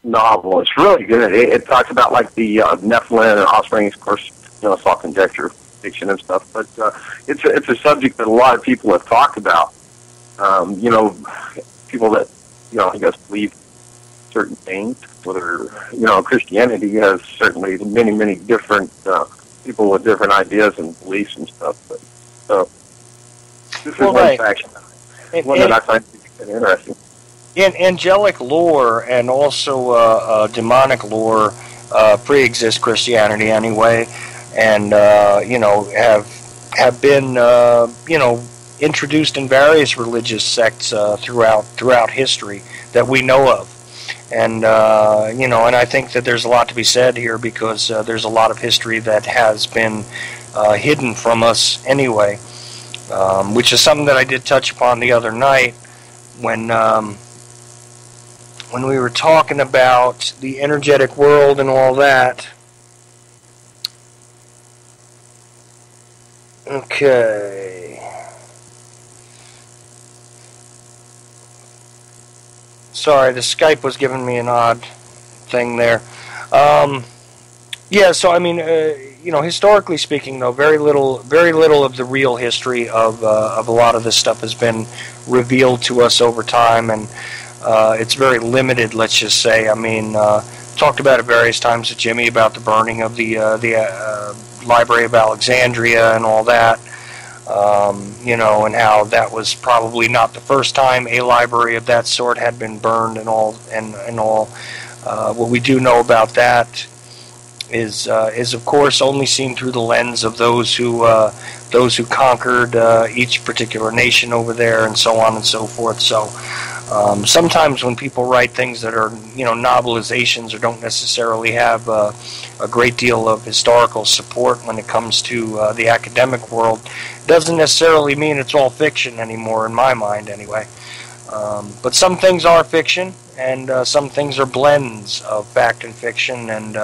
novel. It's really good. It talks about like the Nephilim and offspring, of course, it's all conjecture, fiction and stuff, but it's a subject that a lot of people have talked about. People that, I guess believe certain things, whether, Christianity has certainly many, many different people with different ideas and beliefs and stuff. But, so, this is one faction. One that I find interesting. In angelic lore and also demonic lore pre-exist Christianity anyway, and, have been, introduced in various religious sects throughout history. we know of. And, you know, and I think that there's a lot to be said here because there's a lot of history that has been hidden from us anyway, which is something that I did touch upon the other night when we were talking about the energetic world and all that. Okay. Sorry, the Skype was giving me an odd thing there. Yeah, so I mean, you know, historically speaking, though, very little of the real history of a lot of this stuff has been revealed to us over time, and it's very limited. Let's just say. I mean, talked about it various times with Jimmy about the burning of the Library of Alexandria and all that. You know, and how that was probably not the first time a library of that sort had been burned and all. What we do know about that is of course only seen through the lens of those who conquered each particular nation over there, and so on and so forth. So sometimes when people write things that are, you know, novelizations or don't necessarily have a great deal of historical support when it comes to the academic world, doesn't necessarily mean it's all fiction anymore, in my mind anyway. But some things are fiction, and some things are blends of fact and fiction, and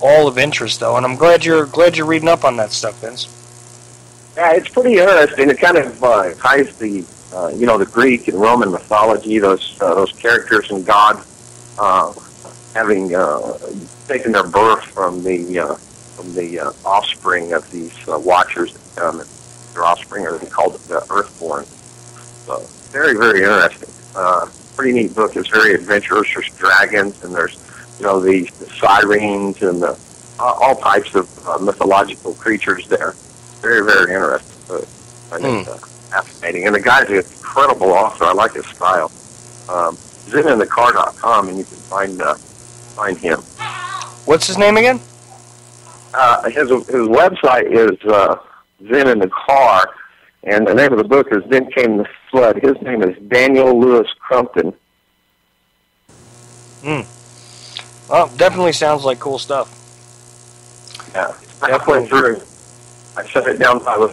all of interest, though. And I'm glad you're reading up on that stuff, Vince. Yeah, it's pretty interesting. It kind of ties the you know, the Greek and Roman mythology, those characters and God having taken their birth from the offspring of these watchers that come. Their offspring are called the Earthborn. So very, very interesting. Pretty neat book. It's very adventurous. There's dragons, and there's, you know, the sirens and all types of mythological creatures there. Very, very interesting. So I think fascinating. And the guy's an incredible author. I like his style. ZenInTheCar.com, and you can find him. What's his name again? His website is Zen in the Car, and the name of the book is Then Came the Flood. His name is Daniel Lewis Crumpton. Well, definitely sounds like cool stuff. Yeah, halfway through. I shut it down. I was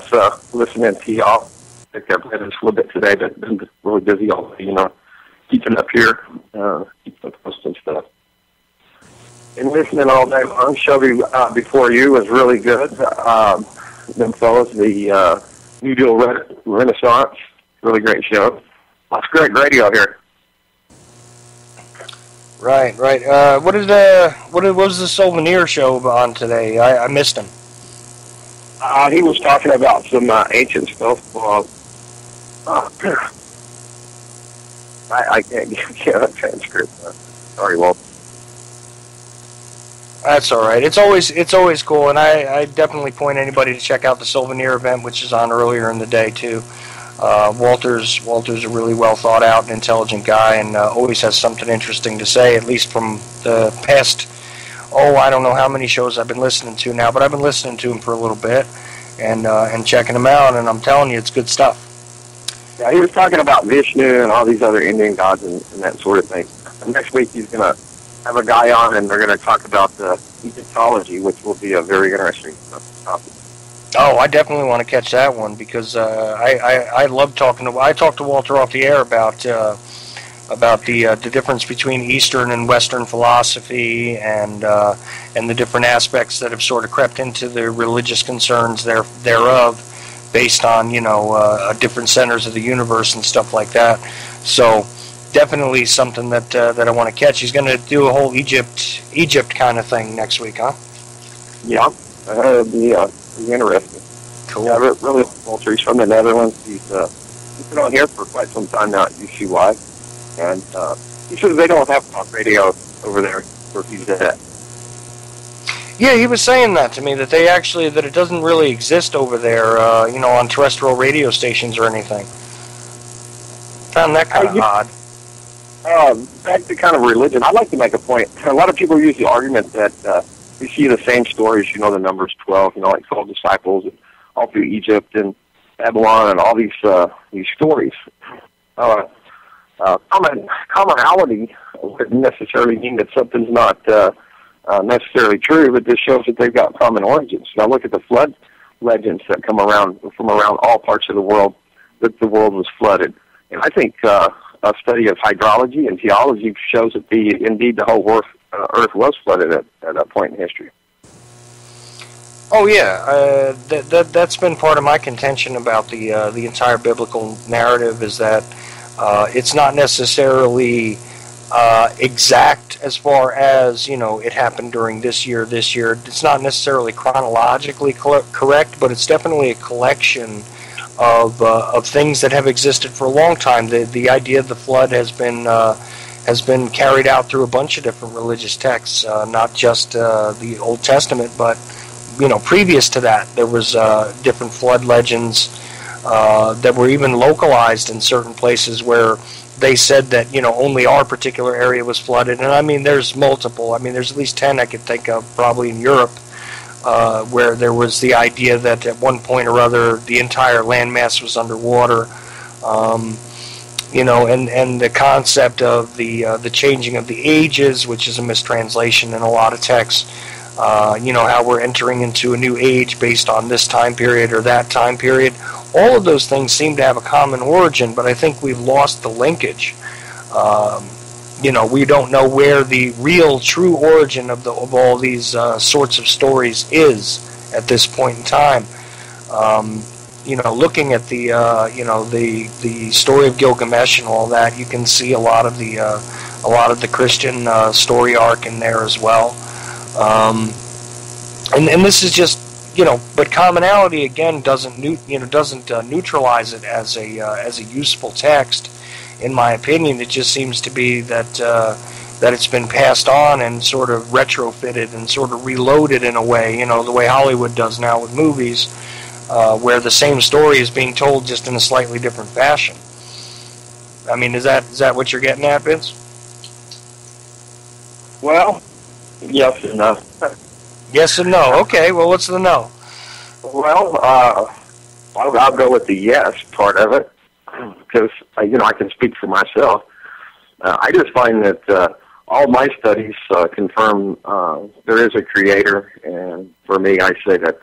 listening to y'all. I think I've read this a little bit today, but been really busy all day, you know, keeping up here, keeping posting stuff. And listening all day long. Shelby Before You was really good. Them fellas, the New Deal Renaissance, really great show. Lots of great radio here. Right. What was the Souvenir show on today? I missed him. He was talking about some ancient stuff. I can't get a transcript. Sorry, Walt. That's all right. It's always cool, and I definitely point anybody to check out the Souvenir event, which is on earlier in the day too. Walter's a really well thought out and intelligent guy, and always has something interesting to say. At least from the past, I don't know how many shows I've been listening to now, but I've been listening to him for a little bit, and checking him out, and I'm telling you, it's good stuff. Yeah, he was talking about Vishnu and all these other Indian gods and that sort of thing. And next week he's going to have a guy on, and they're going to talk about Egyptology, which will be a very interesting topic. Oh, I definitely want to catch that one because I love talking to. I talked to Walter off the air about the difference between Eastern and Western philosophy and the different aspects that have sort of crept into the religious concerns thereof, based on different centers of the universe and stuff like that. So definitely something that I want to catch. He's going to do a whole Egypt kind of thing next week, huh? Yeah, it'll be interesting. Cool. Yeah, really, Walter. He's from the Netherlands. He's been on here for quite some time now at UCY, and he says they don't have talk radio over there where he's at. Yeah, he was saying that to me, that it doesn't really exist over there, on terrestrial radio stations or anything. Found that kind of odd. Back to kind of religion, I'd like to make a point. A lot of people use the argument that we see the same stories, the numbers 12, like 12 disciples, and all through Egypt and Babylon and all these stories. commonality wouldn't necessarily mean that something's not necessarily true, but this shows that they've got common origins. Now look at the flood legends that come around from around all parts of the world, that the world was flooded. And I think a study of hydrology and geology shows that indeed the whole Earth was flooded at that point in history. Oh yeah, that's been part of my contention about the entire biblical narrative, is that it's not necessarily exact as far as, you know, it happened during this year. It's not necessarily chronologically correct, but it's definitely a collection of things that have existed for a long time. The idea of the flood has been carried out through a bunch of different religious texts, not just the Old Testament, but, you know, previous to that there was different flood legends that were even localized in certain places where they said that, you know, only our particular area was flooded. And I mean, there's multiple. I mean, there's at least 10 I could think of, probably in Europe, where there was the idea that at one point or other the entire landmass was underwater. You know, and the concept of the changing of the ages, which is a mistranslation in a lot of texts. You know, how we're entering into a new age based on this time period or that time period. All of those things seem to have a common origin, but I think we've lost the linkage. You know, we don't know where the real, true origin of all these sorts of stories is at this point in time. You know, looking at the you know, the story of Gilgamesh and all that, you can see a lot of the Christian story arc in there as well. And this is just, you know, but commonality again doesn't neutralize it as a useful text, in my opinion. It just seems to be that it's been passed on and sort of retrofitted and sort of reloaded in a way, you know, the way Hollywood does now with movies, where the same story is being told just in a slightly different fashion. I mean, is that what you're getting at, Vince? Well, yes and no. Yes and no. Okay, well, what's the no? Well, I'll go with the yes part of it, because, you know, I can speak for myself. I just find that all my studies confirm there is a creator, and for me, I say that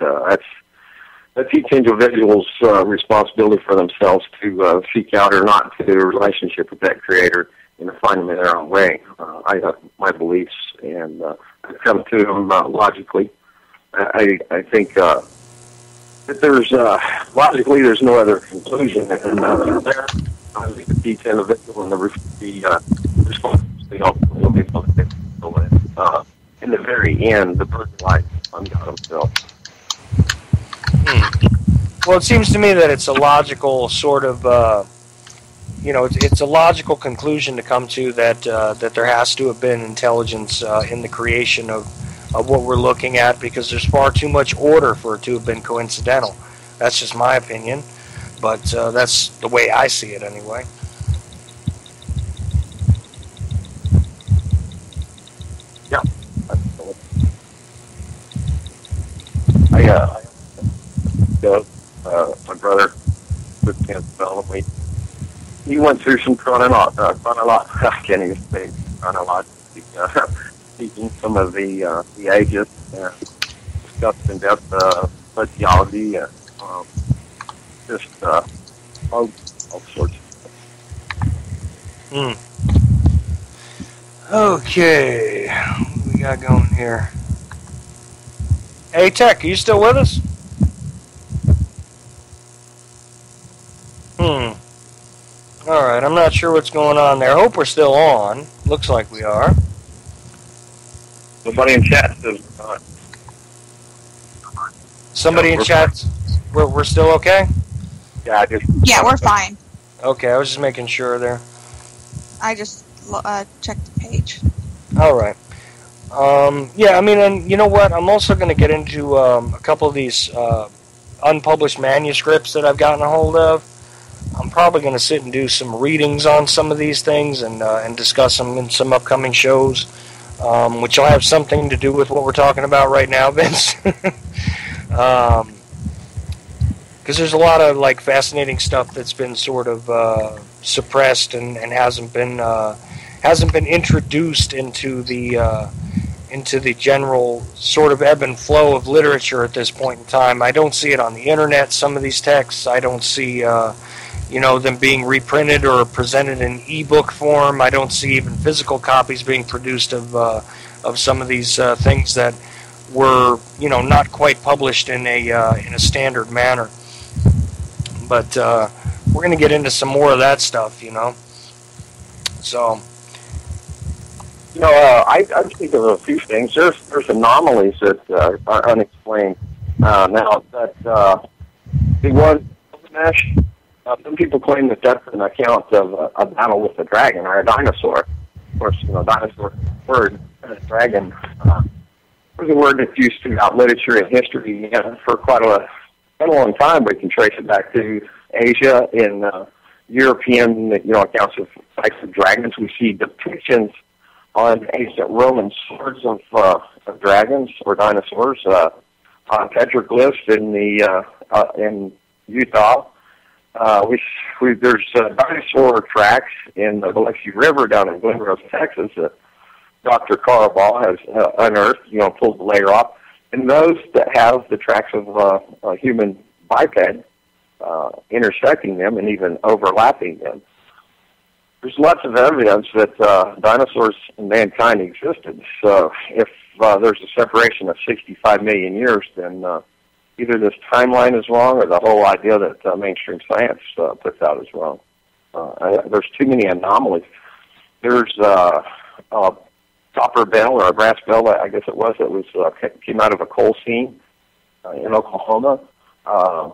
that's each individual's responsibility for themselves to seek out or not to a relationship with that creator and to find them in their own way. I have my beliefs, and I've come to them logically. I think that there's logically there's no other conclusion than there. I think each individual and the responsibility will be in the very end, the person lies on God himself. Well, it seems to me that it's a logical sort of, you know, it's a logical conclusion to come to that there has to have been intelligence in the creation of what we're looking at, because there's far too much order for it to have been coincidental. That's just my opinion, but that's the way I see it anyway. Yeah. My brother with cancer development. He went through some teaching some of the ages and discussed in depth sociology and just all sorts of stuff. Okay, what we got going here? Hey, Tech, are you still with us? Alright, I'm not sure what's going on there. I hope we're still on. Looks like we are. Somebody in chat says not. Somebody in chat, we're still okay? Yeah, we're fine. Okay, I was just making sure there. I just checked the page. Alright. Yeah, I mean, and you know what? I'm also going to get into a couple of these unpublished manuscripts that I've gotten a hold of. I'm probably going to sit and do some readings on some of these things and discuss them in some upcoming shows, which will have something to do with what we're talking about right now, Vince. Because because there's a lot of like fascinating stuff that's been sort of suppressed and hasn't been introduced into the general sort of ebb and flow of literature at this point in time. I don't see it on the internet. Some of these texts, I don't see them being reprinted or presented in ebook form. I don't see even physical copies being produced of some of these things that were not quite published in a standard manner. But we're going to get into some more of that stuff, So, I think of a few things. There's anomalies that are unexplained. Now that the one mesh, some people claim that that's an account of a battle with a dragon or a dinosaur. Of course, dinosaur word, dragon. Was a word that's used throughout literature and history for quite a long time. We can trace it back to Asia in European, accounts of types of dragons. We see depictions on ancient Roman swords of dragons or dinosaurs, on petroglyphs in Utah. There's dinosaur tracks in the Biloxi River down in Glen Rose, Texas, that Dr. Carl Ball has unearthed, pulled the layer off. And those that have the tracks of a human biped intersecting them and even overlapping them. There's lots of evidence that dinosaurs and mankind existed. So if there's a separation of 65 million years, then either this timeline is wrong or the whole idea that mainstream science puts out is wrong. There's too many anomalies. There's a copper bell or a brass bell, I guess it was, that came out of a coal seam in Oklahoma. A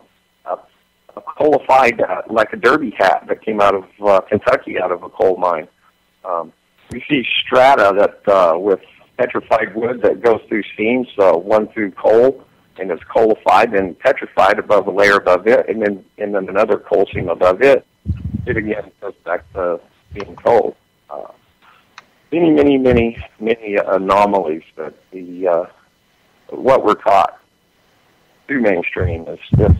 coalified, like a derby hat that came out of Kentucky, out of a coal mine. We see strata that with petrified wood that goes through seams, one through coal, and is coalified and petrified above a layer above it, and then another coal seam above it. It again goes back to being coal. Many anomalies that what we're taught through mainstream is just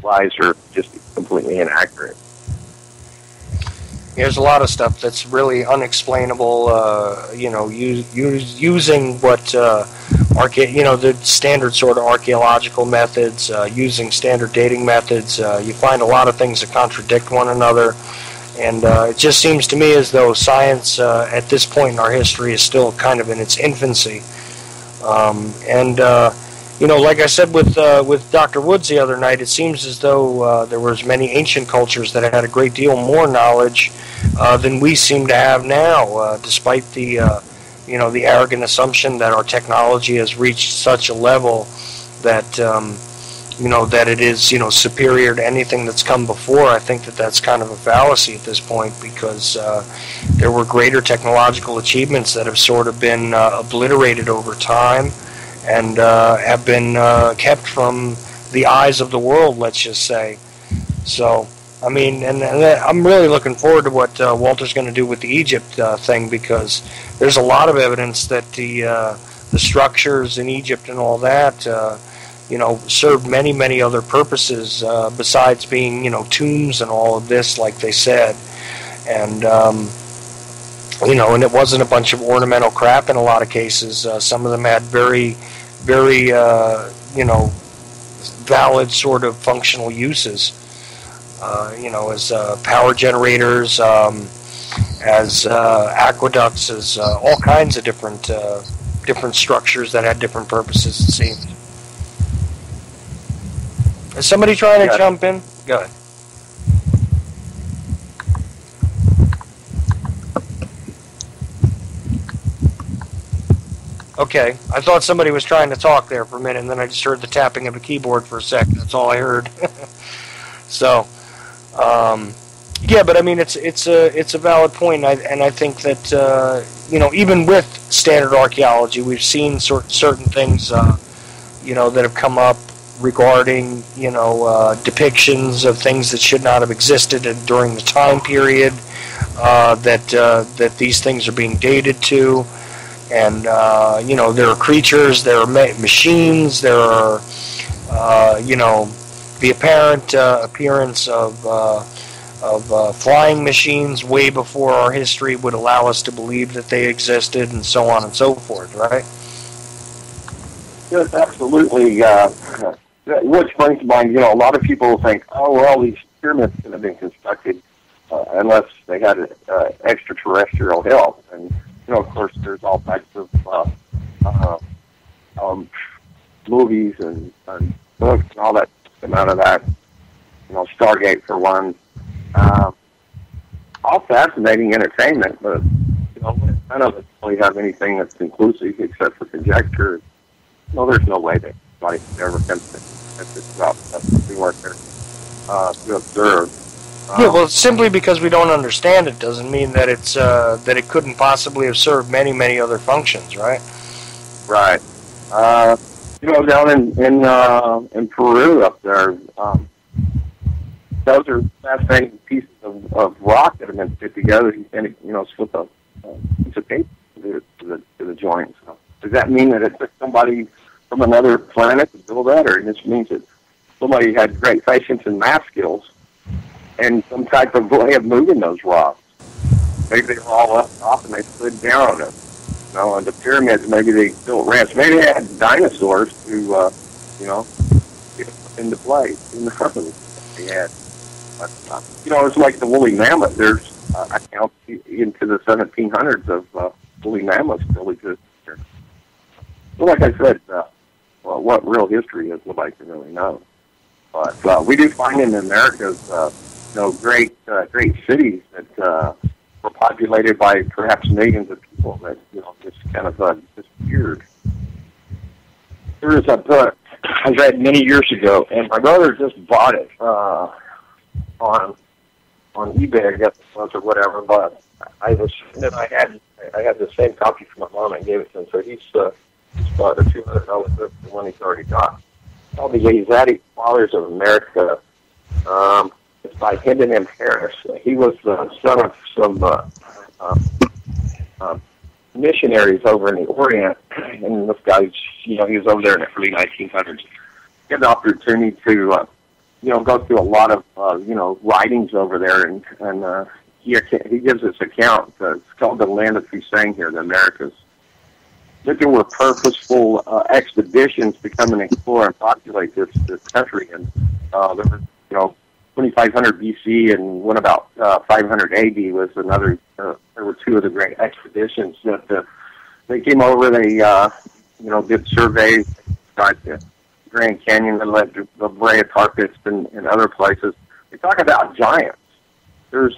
lies are just completely inaccurate. There's a lot of stuff that's really unexplainable. Using what the standard sort of archaeological methods, using standard dating methods, you find a lot of things that contradict one another. And it just seems to me as though science at this point in our history is still kind of in its infancy. Like I said with Dr. Woods the other night, it seems as though there was many ancient cultures that had a great deal more knowledge than we seem to have now, despite the arrogant assumption that our technology has reached such a level that that it is superior to anything that's come before. I think that that's kind of a fallacy at this point, because there were greater technological achievements that have sort of been obliterated over time and have been kept from the eyes of the world, let's just say. So, I mean, and I'm really looking forward to what Walter's going to do with the Egypt thing, because there's a lot of evidence that the structures in Egypt and all that, served many other purposes besides being, tombs and all of this, like they said. And, and it wasn't a bunch of ornamental crap in a lot of cases. Some of them had very valid sort of functional uses, as power generators, as aqueducts, as all kinds of different structures that had different purposes, it seems. Is somebody trying to jump in? Go ahead. Okay, I thought somebody was trying to talk there for a minute, and then I just heard the tapping of the keyboard for a second. That's all I heard. So, but I mean, it's a valid point, and I think that even with standard archaeology, we've seen certain things that have come up regarding depictions of things that should not have existed during the time period that these things are being dated to. And there are creatures, there are machines, there are the apparent appearance of flying machines way before our history would allow us to believe that they existed, and so on and so forth, right? Yes, absolutely. Which brings to mind, a lot of people think, oh, well, these pyramids could have been constructed unless they had extraterrestrial help. And, of course, there's all types of movies and books and all that come out of that. Stargate for one. All fascinating entertainment, but none of us really have anything that's conclusive except for conjecture. There's no way that anybody could ever come to this about stuff we weren't there to observe. Yeah, well, simply because we don't understand it doesn't mean that it's that it couldn't possibly have served many, many other functions, right? Right. Down in Peru up there, those are fascinating pieces of rock that have been put together, and slip a piece of paper to the joint. So, does that mean that it took somebody from another planet to build that, or it just means that somebody had great patience and math skills and some type of way of moving those rocks? Maybe they were all up top and they slid down on them. And the pyramids, maybe they built ramps. Maybe they had dinosaurs to, get into play. They had. But, it's like the woolly mammoth. There's, I count into the 1700s of woolly mammoths still exist here. Well, like I said, what real history is, nobody can really know. But we do find in America's, great cities that were populated by perhaps millions of people that, just kind of disappeared. There is a book I read many years ago, and my brother just bought it on eBay, I guess it was, or whatever. But I had the same copy from my mom and gave it to him, so he's bought a $200 book for one he's already got. It's called The Asiatic Fathers of America. It's by Hendon M. Harris. He was the son of some missionaries over in the Orient, and this guy, he was over there in the early 1900s. He had the opportunity to, go through a lot of, writings over there, and he gives this account. It's called The Land of Hussein here, the Americas. That there were purposeful expeditions to come and explore and populate this country, and there were, 2500 BC and one about 500 AD was another. There were two of the great expeditions that they came over. They did surveys, got the Grand Canyon, and led to the Brea Tar Pits and other places. They talk about giants. There's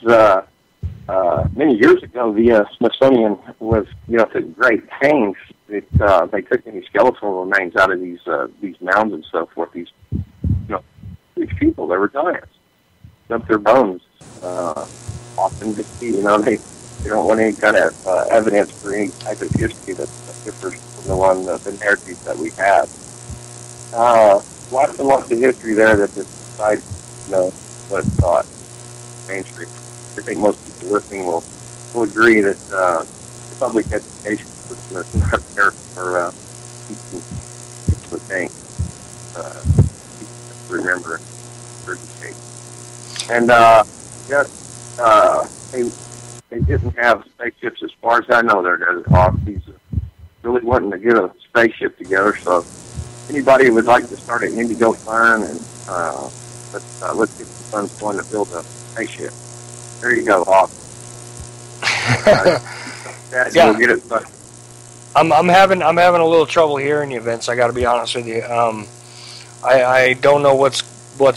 many years ago, the Smithsonian was to great pains. They took any skeletal remains out of these mounds and so forth. These people, they were giants. Up their bones. Often, they don't want any kind of evidence for any type of history that differs from the narrative that we have. Lots and lots of history there that decides, what's thought mainstream. I think most people listening will agree that public education is not there for people to think, remember, educate. And they didn't have spaceships as far as I know. They're off. He's really wanting to get a spaceship together. So anybody who would like to start an Indigo fund, and let's get some funds going to build a spaceship. There you go, Hawk. Yeah. Get it. I'm having a little trouble hearing you, Vince. I got to be honest with you. I don't know what's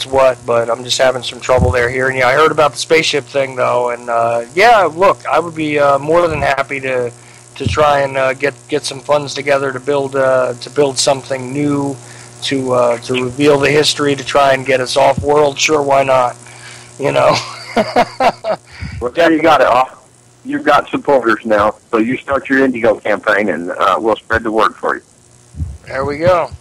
what, but I'm just having some trouble there hearing you. I heard about the spaceship thing though, and look, I would be more than happy to try and get some funds together to build something new, to reveal the history, to try and get us off world. Sure, why not? Well, there you got it. You've got supporters now, so you start your Indigo campaign, and we'll spread the word for you. There we go.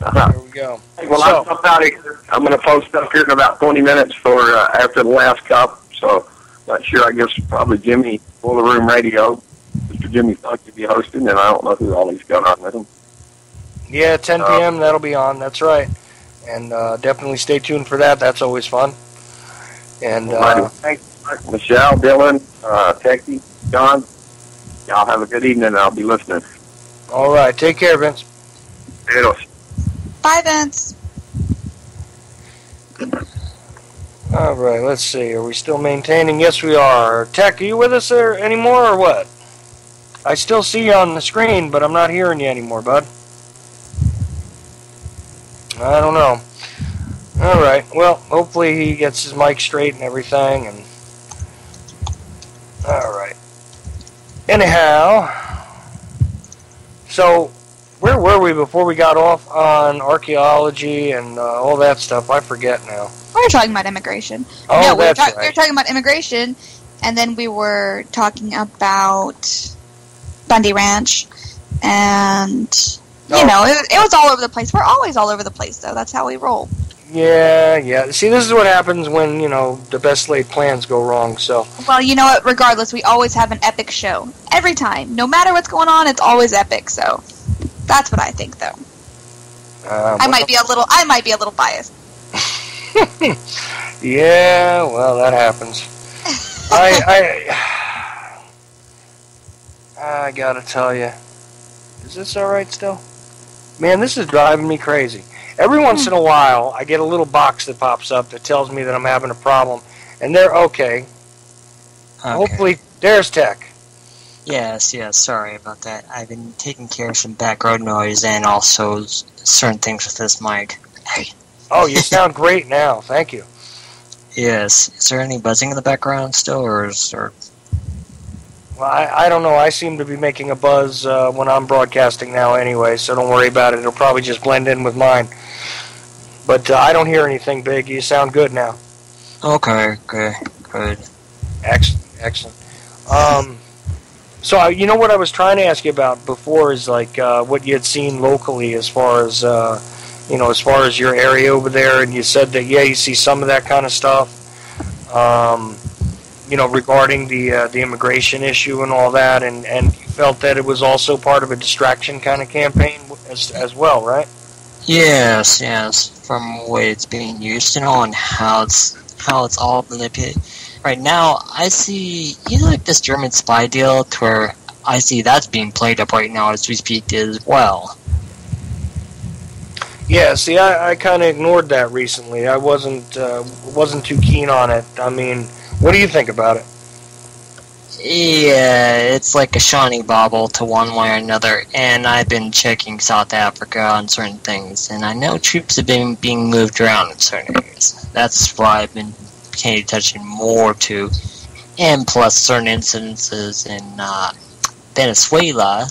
Uh-huh. There we go. Hey, well, I'm out of here. I'm going to post up here in about 20 minutes for after the last cup. So, not sure. I guess probably Jimmy, Boiler Room Radio, Mr. Jimmy Funk to be hosting, and I don't know who all he's got on with him. Yeah, 10 p.m. That'll be on. That's right. And definitely stay tuned for that. That's always fun. And thanks, Michelle, Dylan, Techie, John. Y'all have a good evening, and I'll be listening. All right. Take care, Vince. Bye, Vince. All right. Let's see. Are we still maintaining? Yes, we are. Tech, are you with us there anymore or what? I still see you on the screen, but I'm not hearing you anymore, bud. I don't know. All right. Well, hopefully he gets his mic straight and everything. And all right. Anyhow, so where were we before we got off on archaeology and all that stuff? I forget now. We were talking about immigration. Oh, no, that's right. We were talking about immigration, and then we were talking about Bundy Ranch, and it was all over the place. We're always all over the place, though. That's how we roll. Yeah. See, this is what happens when, the best laid plans go wrong, so. Well, you know what? Regardless, we always have an epic show. Every time. No matter what's going on, it's always epic, so. That's what I think, though. I might be a little biased. Yeah, well, that happens. I gotta tell you. Is this alright still? Man, this is driving me crazy. Every once in a while, I get a little box that pops up that tells me that I'm having a problem, and they're okay. Hopefully, there's Tech. Yes, sorry about that. I've been taking care of some background noise and also certain things with this mic. Oh, you sound great now. Thank you. Yes. Is there any buzzing in the background still, or? Well, I don't know. I seem to be making a buzz when I'm broadcasting now anyway, so don't worry about it. It'll probably just blend in with mine. But I don't hear anything big. You sound good now. Okay, good. Excellent. So, you know what I was trying to ask you about before is like what you had seen locally as far as, as far as your area over there, and you said that, you see some of that kind of stuff. Regarding the immigration issue and all that, and you felt that it was also part of a distraction kind of campaign as well, right? Yes. From the way it's being used, and how it's all manipulated. Right now, I see, like this German spy deal, to where I see that's being played up right now as we speak as well. Yeah, see, I kind of ignored that recently. I wasn't too keen on it. I mean, what do you think about it? Yeah, it's like a shiny bauble to one way or another, and I've been checking South Africa on certain things, and I know troops have been being moved around in certain areas. That's why I've been paying attention more to, and plus certain incidences in Venezuela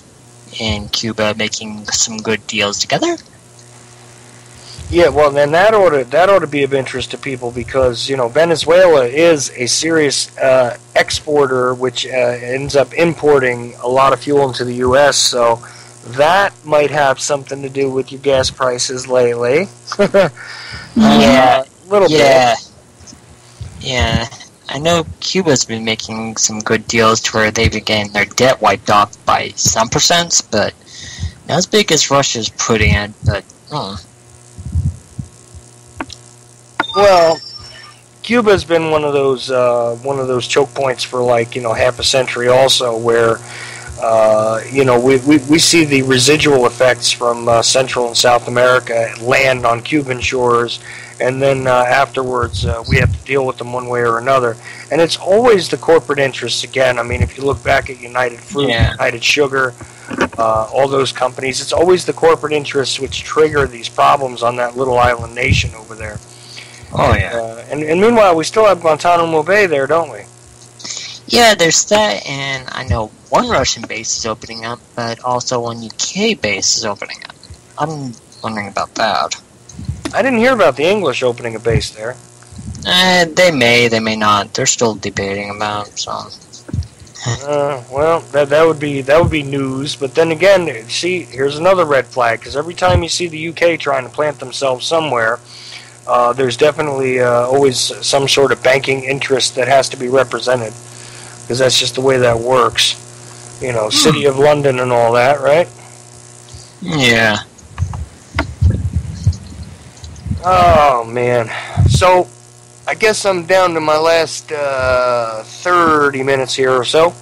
and Cuba making some good deals together. Yeah, well, then that ought to be of interest to people because Venezuela is a serious exporter, which ends up importing a lot of fuel into the U.S. So that might have something to do with your gas prices lately. Yeah, a little bit. Yeah, I know Cuba's been making some good deals to where they've been getting their debt wiped off by some percents, but not as big as Russia's putting it. But Well, Cuba's been one of those choke points for half a century also, where we see the residual effects from Central and South America land on Cuban shores, and then afterwards we have to deal with them one way or another. And it's always the corporate interests again. I mean, if you look back at United Fruit, United Sugar, all those companies, it's always the corporate interests which trigger these problems on that little island nation over there. Oh, yeah. And meanwhile, we still have Guantanamo Bay there, don't we? Yeah, there's that, and I know one Russian base is opening up, but also one UK base is opening up. I'm wondering about that. I didn't hear about the English opening a base there. They may not. They're still debating about it, so. Well, that would be news. But then again, see, here's another red flag, because every time you see the UK trying to plant themselves somewhere, there's definitely always some sort of banking interest that has to be represented, because that's just the way that works. City of London and all that, right? Yeah. Oh, man. So, I guess I'm down to my last 30 minutes here or so.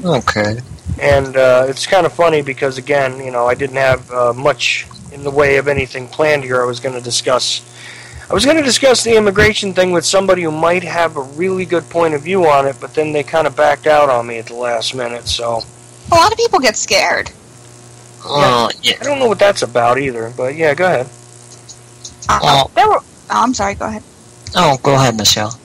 Okay. And it's kind of funny because, again, I didn't have much in the way of anything planned here. I was going to discuss the immigration thing with somebody who might have a really good point of view on it, but then they kind of backed out on me at the last minute, so... A lot of people get scared. Yeah. I don't know what that's about either, but yeah, go ahead. I'm sorry, go ahead. Oh, go ahead, Michelle.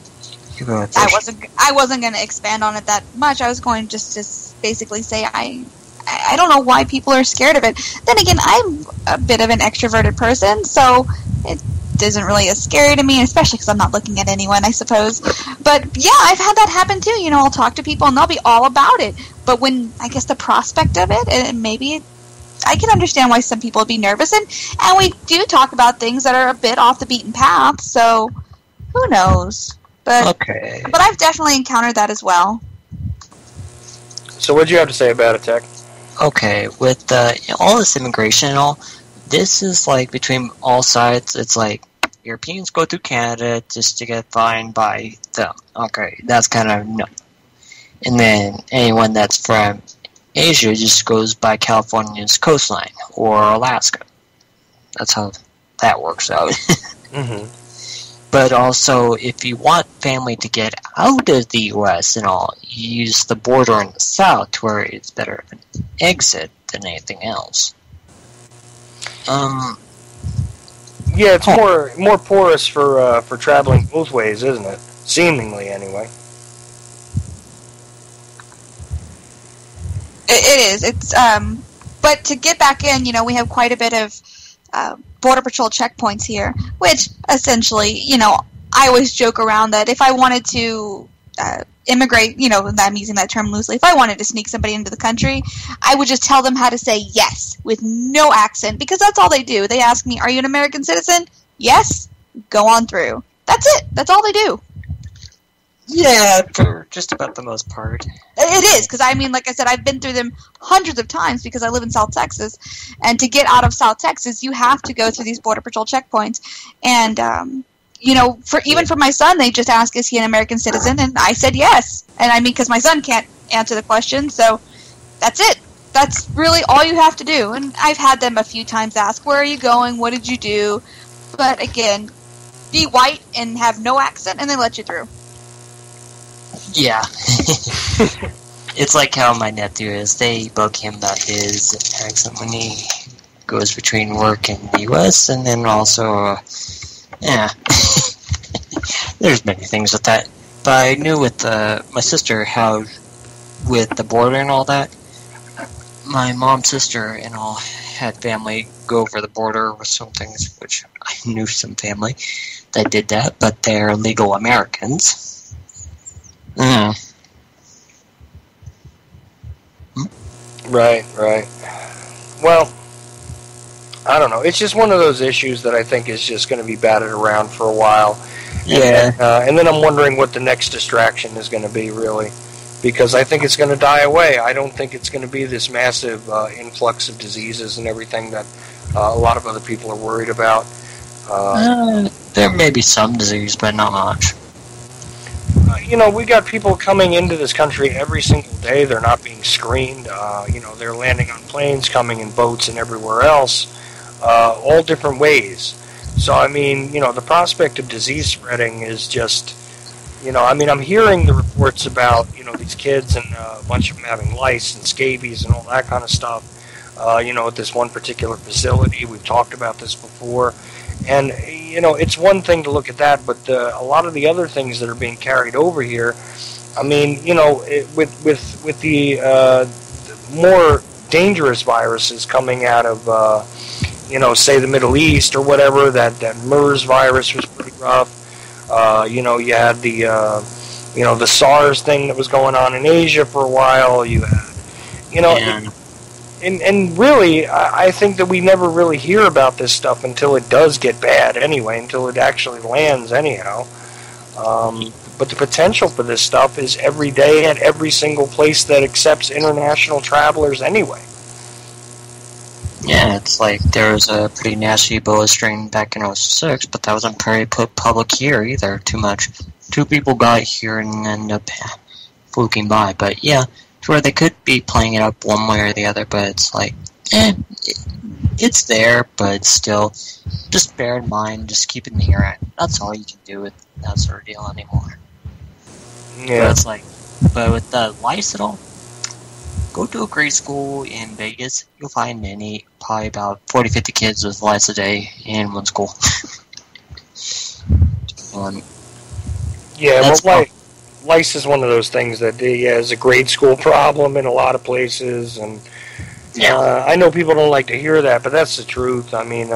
You go ahead first. I wasn't going to expand on it that much. I was going just to basically say I don't know why people are scared of it. Then again, I'm a bit of an extroverted person, so it isn't really as scary to me, especially because I'm not looking at anyone, I suppose. But yeah, I've had that happen too. I'll talk to people and they'll be all about it. But when, I guess, the prospect of it, and maybe I can understand why some people would be nervous. And we do talk about things that are a bit off the beaten path, so who knows? But I've definitely encountered that as well. So what do you have to say about it, Tech? Okay, with all this immigration and all, this is like between all sides. It's like Europeans go through Canada just to get fined by them. Okay, that's kind of no. And then anyone that's from Asia just goes by California's coastline or Alaska. That's how that works out. Mm-hmm. But also, if you want family to get out of the U.S. and all, you use the border in the south where it's better of an exit than anything else. Yeah, it's more porous for traveling both ways, isn't it? Seemingly, anyway. It is. It's but to get back in, we have quite a bit of Border Patrol checkpoints here, which essentially, I always joke around that if I wanted to immigrate, I'm using that term loosely, if I wanted to sneak somebody into the country, I would just tell them how to say yes with no accent, because that's all they do. They ask me, are you an American citizen? Yes. Go on through. That's it. That's all they do. Yeah, for just about the most part. It is, because like I said, I've been through them hundreds of times because I live in South Texas, and to get out of South Texas, you have to go through these Border Patrol checkpoints, and, for my son, they just ask, is he an American citizen, and I said yes, and because my son can't answer the question, so that's it. That's really all you have to do, and I've had them a few times ask, where are you going, what did you do, but again, be white and have no accent, and they let you through. Yeah. It's like how my nephew is. They bug him about his accent when he goes between work in the U.S. and then also, there's many things with that. But I knew with my sister how, with the border and all that, my mom's sister and all had family go over the border with some things, which I knew some family that did that, but they're legal Americans. Right. Well, I don't know. It's just one of those issues that I think is just going to be batted around for a while. Yeah. And then I'm wondering what the next distraction is going to be, really. Because I think it's going to die away. I don't think it's going to be this massive influx of diseases and everything that a lot of other people are worried about. There may be some disease, but not much. We got people coming into this country every single day. They're not being screened. They're landing on planes, coming in boats and everywhere else, all different ways. So, the prospect of disease spreading is just, I'm hearing the reports about, these kids and a bunch of them having lice and scabies and all that kind of stuff, at this one particular facility. We've talked about this before. And, it's one thing to look at that, but a lot of the other things that are being carried over here, with the more dangerous viruses coming out of, say the Middle East or whatever, that MERS virus was pretty rough. You had the SARS thing that was going on in Asia for a while. You had, And really, I think that we never really hear about this stuff until it does get bad anyway, until it actually lands anyhow. But the potential for this stuff is every day at every single place that accepts international travelers anyway. Yeah, it's like there was a pretty nasty Ebola strain back in '06, but that wasn't very public here either, too much. 2 people got here and ended up fluking by, but yeah, to where they could be playing it up one way or the other, but it's like, it's there, but still, just bear in mind, just keep it in the ear. That's all you can do with that sort of deal anymore. Yeah. But it's like, but with the lice and all, go to a grade school in Vegas, you'll find probably about 40-50 kids with lice a day in one school. Yeah, well, lice is one of those things that is a grade school problem in a lot of places, and I know people don't like to hear that, but that's the truth. I mean,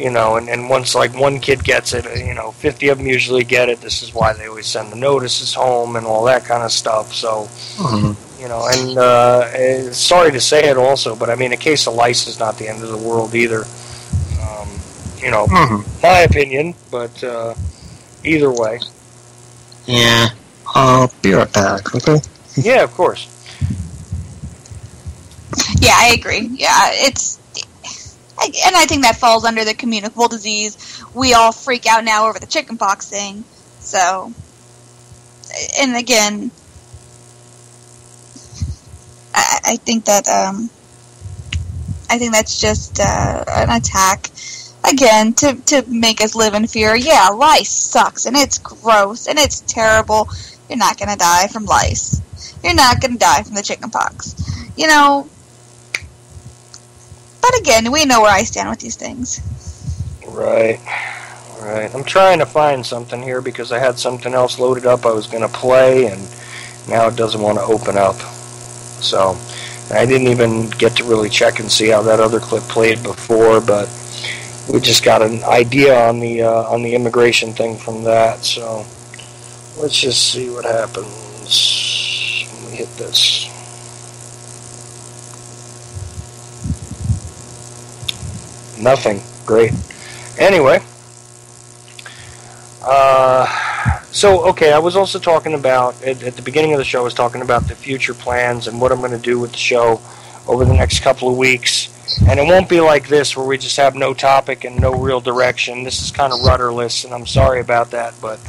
and once like one kid gets it, 50 of them usually get it. This is why they always send the notices home and all that kind of stuff. So, and sorry to say it also, but I mean, a case of lice is not the end of the world either. My opinion, but either way. Yeah, I'll be right back, okay? Yeah, of course. Yeah, I agree. Yeah, and I think that falls under the communicable disease. We all freak out now over the chickenpox thing. So, and again, I think that I think that's just an attack. Again, to make us live in fear. Yeah, lice sucks, and it's gross, and it's terrible. You're not going to die from lice. You're not going to die from the chickenpox. But again, we know where I stand with these things. Right. I'm trying to find something here because I had something else loaded up I was going to play, and now it doesn't want to open up. So, I didn't even get to really check and see how that other clip played before, but we just got an idea on the immigration thing from that, so let's just see what happens when we hit this. Nothing. Great. Anyway, I was also talking about, at the beginning of the show, I was talking about the future plans and what I'm going to do with the show over the next couple of weeks. And it won't be like this where we just have no topic and no real direction. This is kind of rudderless, and I'm sorry about that, but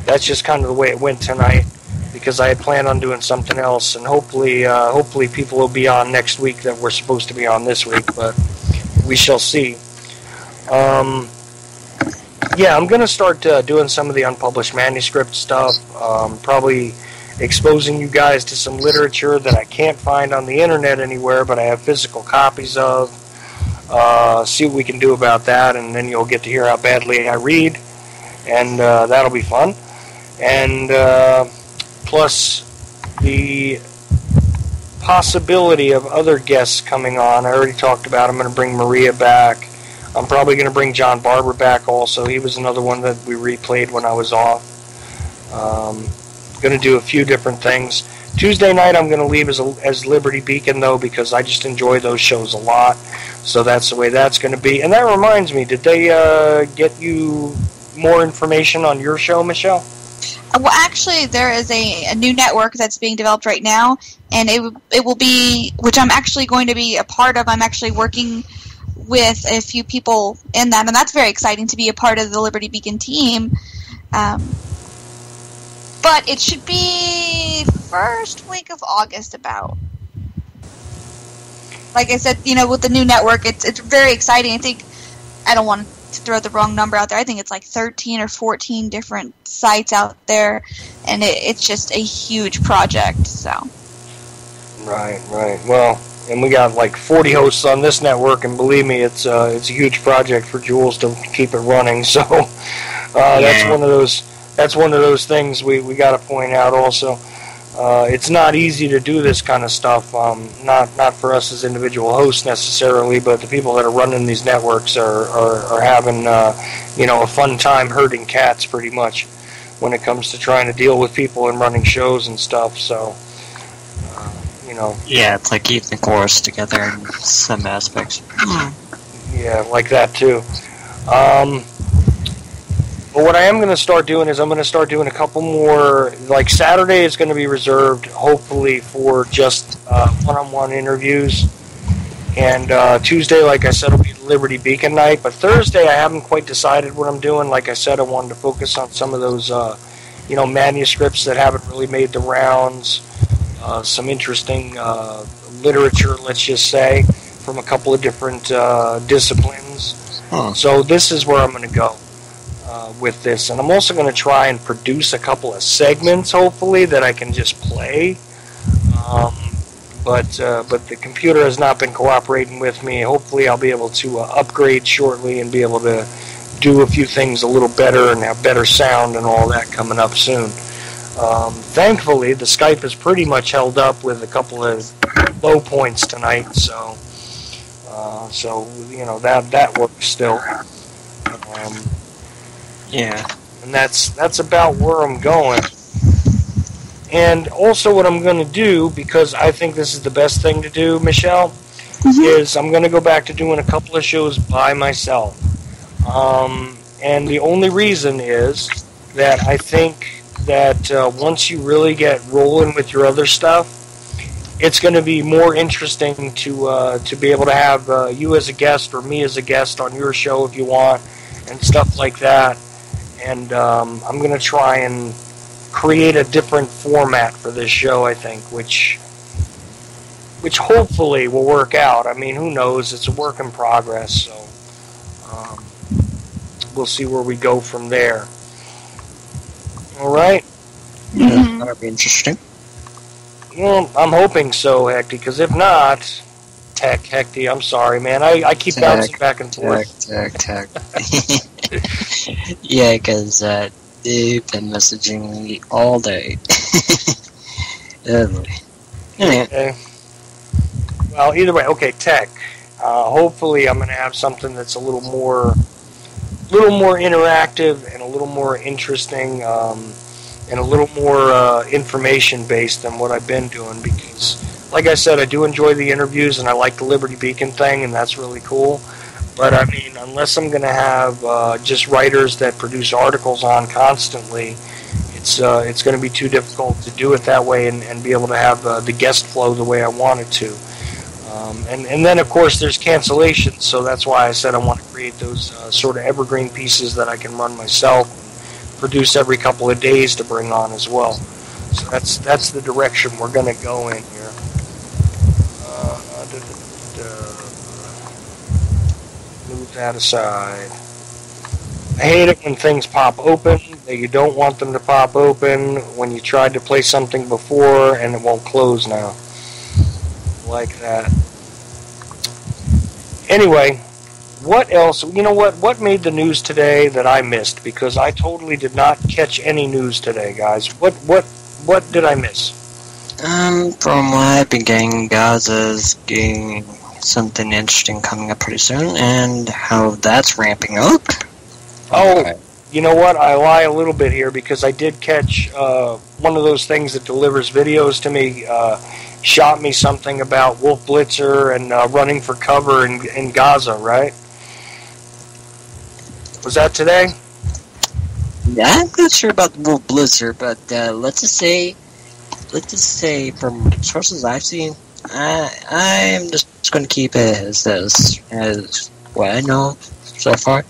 that's just kind of the way it went tonight because I had planned on doing something else, and hopefully people will be on next week that we're supposed to be on this week, but we shall see. I'm going to start doing some of the unpublished manuscript stuff, probably exposing you guys to some literature that I can't find on the internet anywhere, but I have physical copies of. See what we can do about that, and then you'll get to hear how badly I read, and that'll be fun. And plus the possibility of other guests coming on. I already talked about I'm going to bring Maria back. I'm probably going to bring John Barber back also. He was another one that we replayed when I was off. Going to do a few different things. Tuesday night I'm going to leave as Liberty Beacon, though, because I just enjoy those shows a lot. So that's the way that's going to be. And that reminds me, did they get you more information on your show, Michelle? Well, actually, there is a new network that's being developed right now, and it will be, which I'm actually going to be a part of. I'm actually working with a few people in that, and that's very exciting to be a part of the Liberty Beacon team. But it should be first week of August about. Like I said, with the new network, it's very exciting. I don't want to throw the wrong number out there. I think it's like 13 or 14 different sites out there, and it's just a huge project. So. Right. Well, and we got like 40 hosts on this network, and believe me, it's a huge project for Jules to keep it running. So that's one of those things we got to point out also. It's not easy to do this kind of stuff, not for us as individual hosts necessarily, but the people that are running these networks are having a fun time herding cats pretty much when it comes to trying to deal with people and running shows and stuff. So, Yeah, it's like keeping the chorus together in some aspects. Yeah, like that too. But what I am going to start doing is I'm going to start doing a couple more, like Saturday is going to be reserved hopefully for just one-on-one interviews, And Tuesday, like I said, will be Liberty Beacon night. But Thursday, I haven't quite decided what I'm doing. Like I said, I wanted to focus on some of those, manuscripts that haven't really made the rounds. Some interesting literature, let's just say, from a couple of different disciplines. So this is where I'm going to go with this. And I'm also going to try and produce a couple of segments, hopefully, that I can just play. But the computer has not been cooperating with me. Hopefully I'll be able to upgrade shortly and be able to do a few things a little better and have better sound and all that coming up soon. Thankfully, the Skype is pretty much held up with a couple of low points tonight, so that works still. Yeah. And that's about where I'm going. And also what I'm going to do, because I think this is the best thing to do, Michelle, is I'm going to go back to doing a couple of shows by myself. And the only reason is that I think that once you really get rolling with your other stuff, it's going to be more interesting to be able to have you as a guest or me as a guest on your show if you want, and stuff like that. And I'm going to try and create a different format for this show, I think, which hopefully will work out. I mean, who knows? It's a work in progress, so we'll see where we go from there. All right? Yeah, that'll be interesting. Well, I'm hoping so, Hecty, because if not, Hecty, I'm sorry, man. I keep bouncing back and forth. Tech. Yeah, because they've been messaging me all day. Okay. Well, either way, okay, Tech. Hopefully, I'm going to have something that's a little more interactive and a little more interesting, and a little more information based than what I've been doing. Because, like I said, I do enjoy the interviews, and I like the Liberty Beacon thing, and that's really cool. But I mean, unless I'm going to have just writers that produce articles on constantly, it's going to be too difficult to do it that way and be able to have the guest flow the way I want it to. And then, of course, there's cancellations, so that's why I said I want to create those sort of evergreen pieces that I can run myself and produce every couple of days to bring on as well. So that's the direction we're going to go in here. Move that aside. I hate it when things pop open that you don't want them to pop open, when you tried to play something before and it won't close now. Like that. Anyway, what else? You know what made the news today that I missed? Because I totally did not catch any news today, guys. What did I miss? From what I've been getting, Gaza's getting something interesting coming up pretty soon, and how that's ramping up. Oh, you know what? I lie a little bit here because I did catch one of those things that delivers videos to me. Shot me something about Wolf Blitzer and running for cover in Gaza, right? Was that today? Yeah, I'm not sure about Wolf Blitzer, but let's just say from sources I've seen, I'm just going to keep it as what I know so far.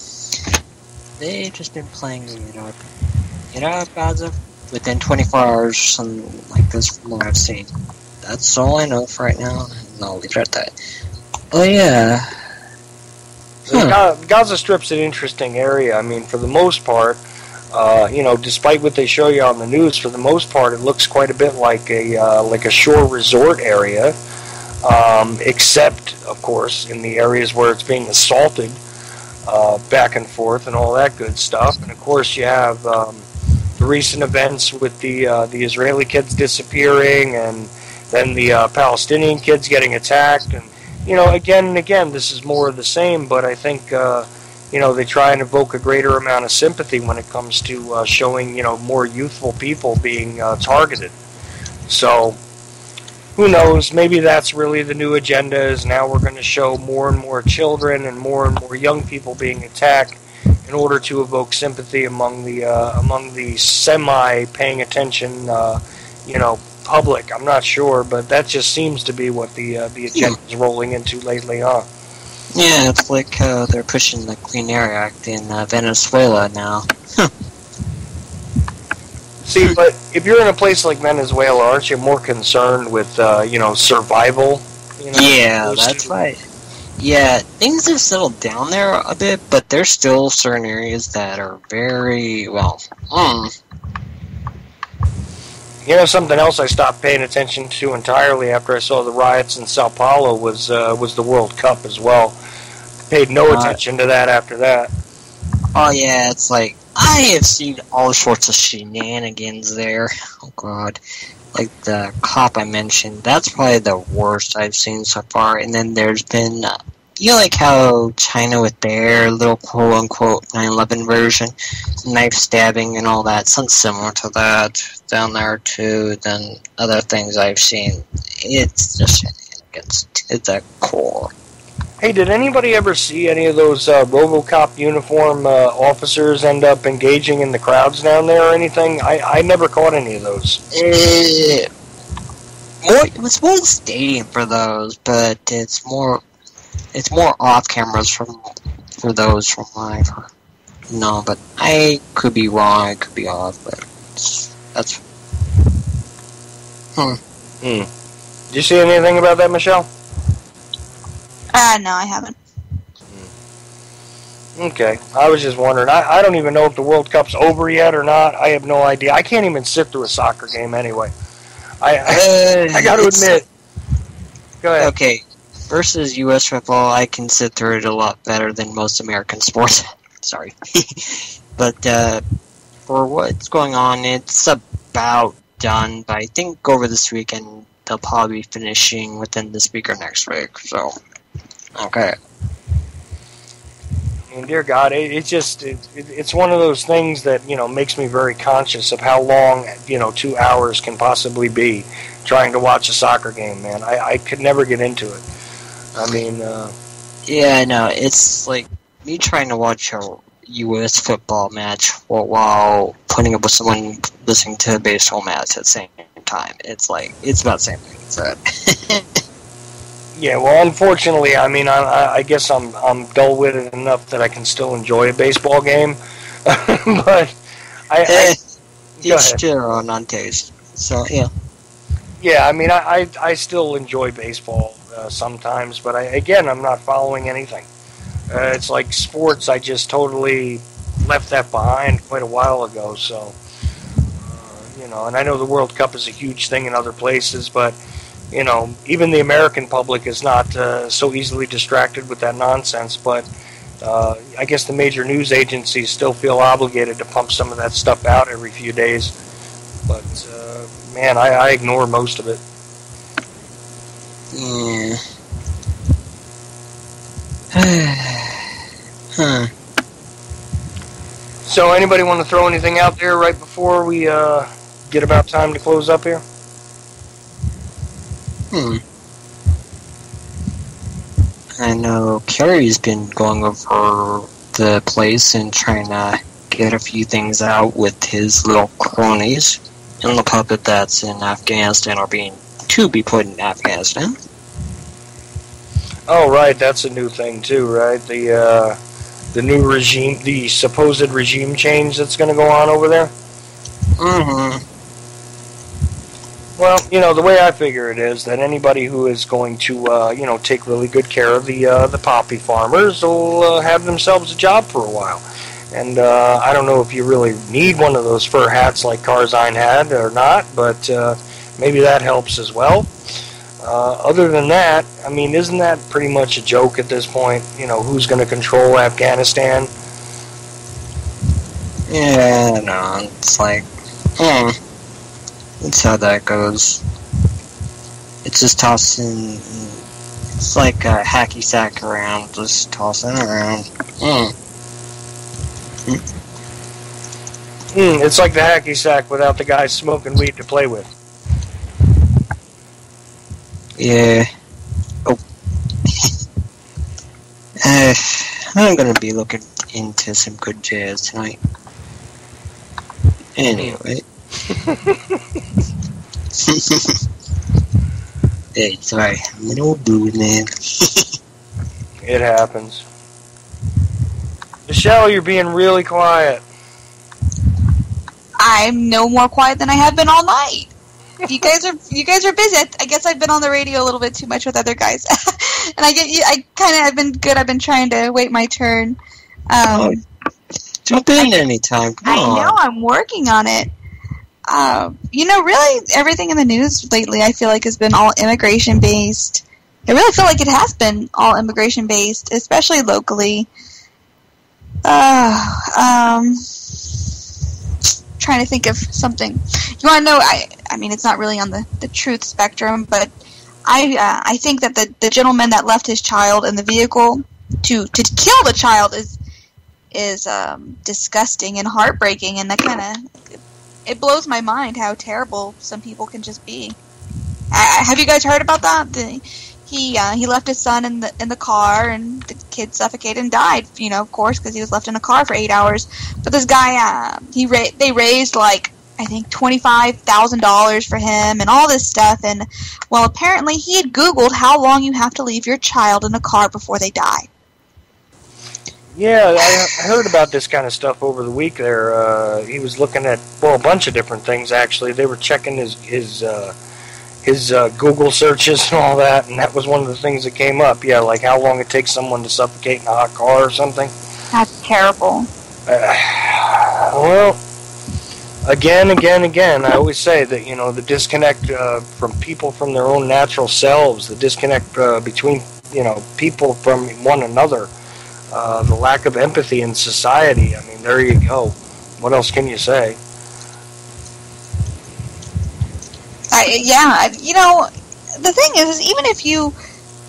They've just been playing it out of Gaza within 24 hours, something like this from what I've seen. That's all I know for right now, and I'll leave it at that. Oh, yeah. Gaza Strip's an interesting area. I mean, for the most part, despite what they show you on the news, for the most part, it looks quite a bit like a shore resort area, except, of course, in the areas where it's being assaulted back and forth and all that good stuff. And, of course, you have the recent events with the Israeli kids disappearing and then the Palestinian kids getting attacked. And, again and again, this is more of the same, but I think, they try and evoke a greater amount of sympathy when it comes to showing, more youthful people being targeted. So, who knows, maybe that's really the new agenda, is now we're going to show more and more children and more young people being attacked in order to evoke sympathy among the semi-paying attention, public. I'm not sure, but that just seems to be what the agenda is rolling into lately, huh? Yeah, it's like they're pushing the Clean Air Act in Venezuela now. See, but if you're in a place like Venezuela, aren't you more concerned with, survival? Yeah, that's right. Yeah, things have settled down there a bit, but there's still certain areas that are very, Something else I stopped paying attention to entirely after I saw the riots in Sao Paulo was the World Cup as well. Paid no attention to that after that. Oh yeah, it's like, I have seen all sorts of shenanigans there. Oh god. Like the cop I mentioned, that's probably the worst I've seen so far. And then there's been, like how China with their little quote-unquote 9/11 version, knife stabbing and all that, something similar to that down there too. Then other things I've seen, it's just shenanigans to the core. Hey, did anybody ever see any of those RoboCop uniform officers end up engaging in the crowds down there or anything? I never caught any of those. It was more stadium for those, but it's more off cameras for those from my. No, but I could be wrong. I could be off, but that's. Did you see anything about that, Michelle? No, I haven't. Okay, I was just wondering. I don't even know if the World Cup's over yet or not. I have no idea. I can't even sit through a soccer game anyway. I got to admit. Go ahead. Okay, versus U.S. football, I can sit through it a lot better than most American sports. Sorry. But for what's going on, it's about done. But I think over this weekend, they'll probably be finishing within this week or next week. So, okay. And dear God, it's one of those things that, makes me very conscious of how long, 2 hours can possibly be trying to watch a soccer game, man. I could never get into it. I mean, yeah, I know. It's like me trying to watch a U.S. football match while putting up with someone listening to a baseball match at the same time. It's like, it's about the same thing. So. Yeah, well, unfortunately, I mean, I guess I'm dull-witted enough that I can still enjoy a baseball game, but each their own on taste. So yeah. Yeah, I mean, I still enjoy baseball sometimes, but I'm not following anything. It's like sports. I just totally left that behind quite a while ago. So, and I know the World Cup is a huge thing in other places, but. Even the American public is not so easily distracted with that nonsense, but I guess the major news agencies still feel obligated to pump some of that stuff out every few days. But, man, I ignore most of it. Yeah. So, anybody want to throw anything out there right before we get about time to close up here? I know Kerry's been going over the place and trying to get a few things out with his little cronies and the puppet that's in Afghanistan or to be put in Afghanistan. Oh, right, that's a new thing too, right? The new regime, the supposed regime change that's going to go on over there? Mm-hmm. Well, the way I figure it is that anybody who is going to, take really good care of the poppy farmers will have themselves a job for a while. And I don't know if you really need one of those fur hats like Karzine had or not, but maybe that helps as well. Other than that, I mean, isn't that pretty much a joke at this point? Who's going to control Afghanistan? Yeah, no, it's like, that's how that goes. It's just tossing. It's like a hacky sack around, just tossing around. It's like the hacky sack without the guy smoking weed to play with. Yeah. Oh. I'm gonna be looking into some good jazz tonight. Anyway. Hey, sorry, I'm an old dude, man. It happens. Michelle, you're being really quiet. I'm no more quiet than I have been all night. You guys are busy. I guess I've been on the radio a little bit too much with other guys, and I've been good. I've been trying to wait my turn. Jump in anytime. Come on. I know I'm working on it. Really, everything in the news lately, I feel like has been all immigration based. I really feel like it has been all immigration based, especially locally. Trying to think of something. You want to know? I mean, it's not really on the truth spectrum, but I think that the gentleman that left his child in the vehicle to kill the child is disgusting and heartbreaking, and that kind of it blows my mind how terrible some people can just be. Have you guys heard about that? He left his son in the car, and the kid suffocated and died. Of course, because he was left in a car for 8 hours. But this guy, they raised like I think $25,000 for him and all this stuff. And well, apparently he had Googled how long you have to leave your child in a car before they die. Yeah, I heard about this kind of stuff over the week there. He was looking at, a bunch of different things, actually. They were checking his Google searches and all that, and that was one of the things that came up. Yeah, like how long it takes someone to suffocate in a hot car or something. That's terrible. Well, again, I always say that, the disconnect from people from their own natural selves, the disconnect between, people from one another, the lack of empathy in society. I mean, there you go. What else can you say? The thing is even if you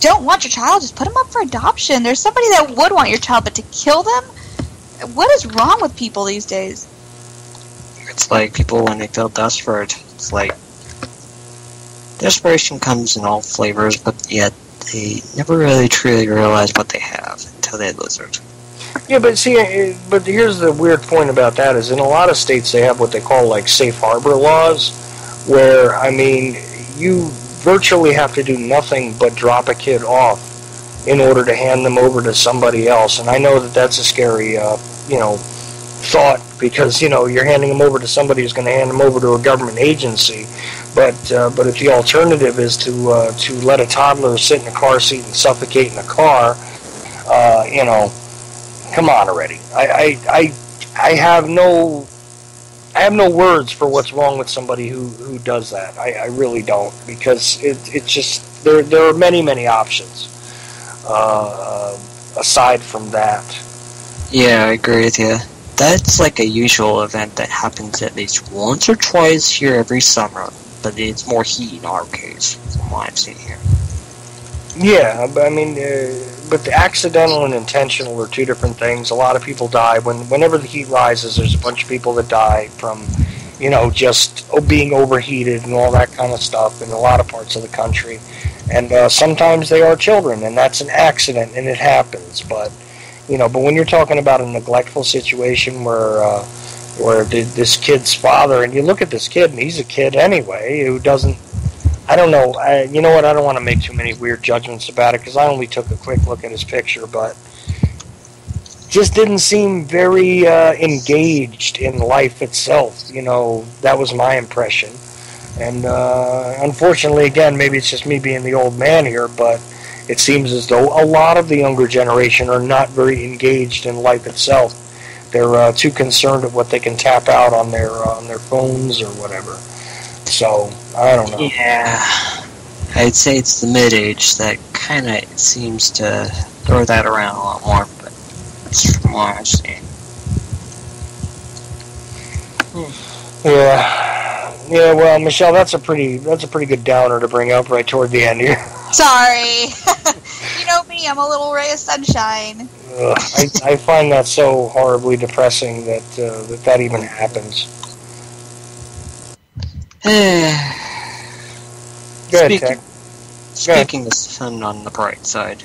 don't want your child, just put them up for adoption. There's somebody that would want your child, but to kill them? What is wrong with people these days? It's like people when they feel desperate. It's like desperation comes in all flavors, but yet they never really truly realize what they have until they lose it. Yeah, but here's the weird point about that is in a lot of states they have what they call like safe harbor laws, where, I mean, you virtually have to do nothing but drop a kid off in order to hand them over to somebody else. And I know that that's a scary, thought, because, you're handing them over to somebody who's going to hand them over to a government agency. But if the alternative is to let a toddler sit in a car seat and suffocate in a car, come on already. I have no words for what's wrong with somebody who does that. I really don't, because it's just there are many options aside from that. Yeah, I agree with you. That's like a usual event that happens at least once or twice here every summer, but it's more heat in our case, from what I've seen here. Yeah, but I mean, but the accidental and intentional are two different things. A lot of people die whenever the heat rises. There's a bunch of people that die from, just being overheated and all that kind of stuff in a lot of parts of the country. And sometimes they are children, and that's an accident, and it happens. But when you're talking about a neglectful situation where this kid's father, and you look at this kid, and he's a kid anyway, who doesn't. I don't know. You know what? I don't want to make too many weird judgments about it because I only took a quick look at his picture, but just didn't seem very engaged in life itself. That was my impression. And unfortunately, again, maybe it's just me being the old man here, but it seems as though a lot of the younger generation are not very engaged in life itself. They're too concerned with what they can tap out on their phones or whatever. So, I don't know. Yeah. I'd say it's the mid-age that kind of seems to throw that around a lot more, but that's from what I've seen. Yeah, well, Michelle, that's a pretty good downer to bring up right toward the end here. Sorry. You know me, I'm a little ray of sunshine. I find that so horribly depressing that even happens. Speaking of sun on the bright side,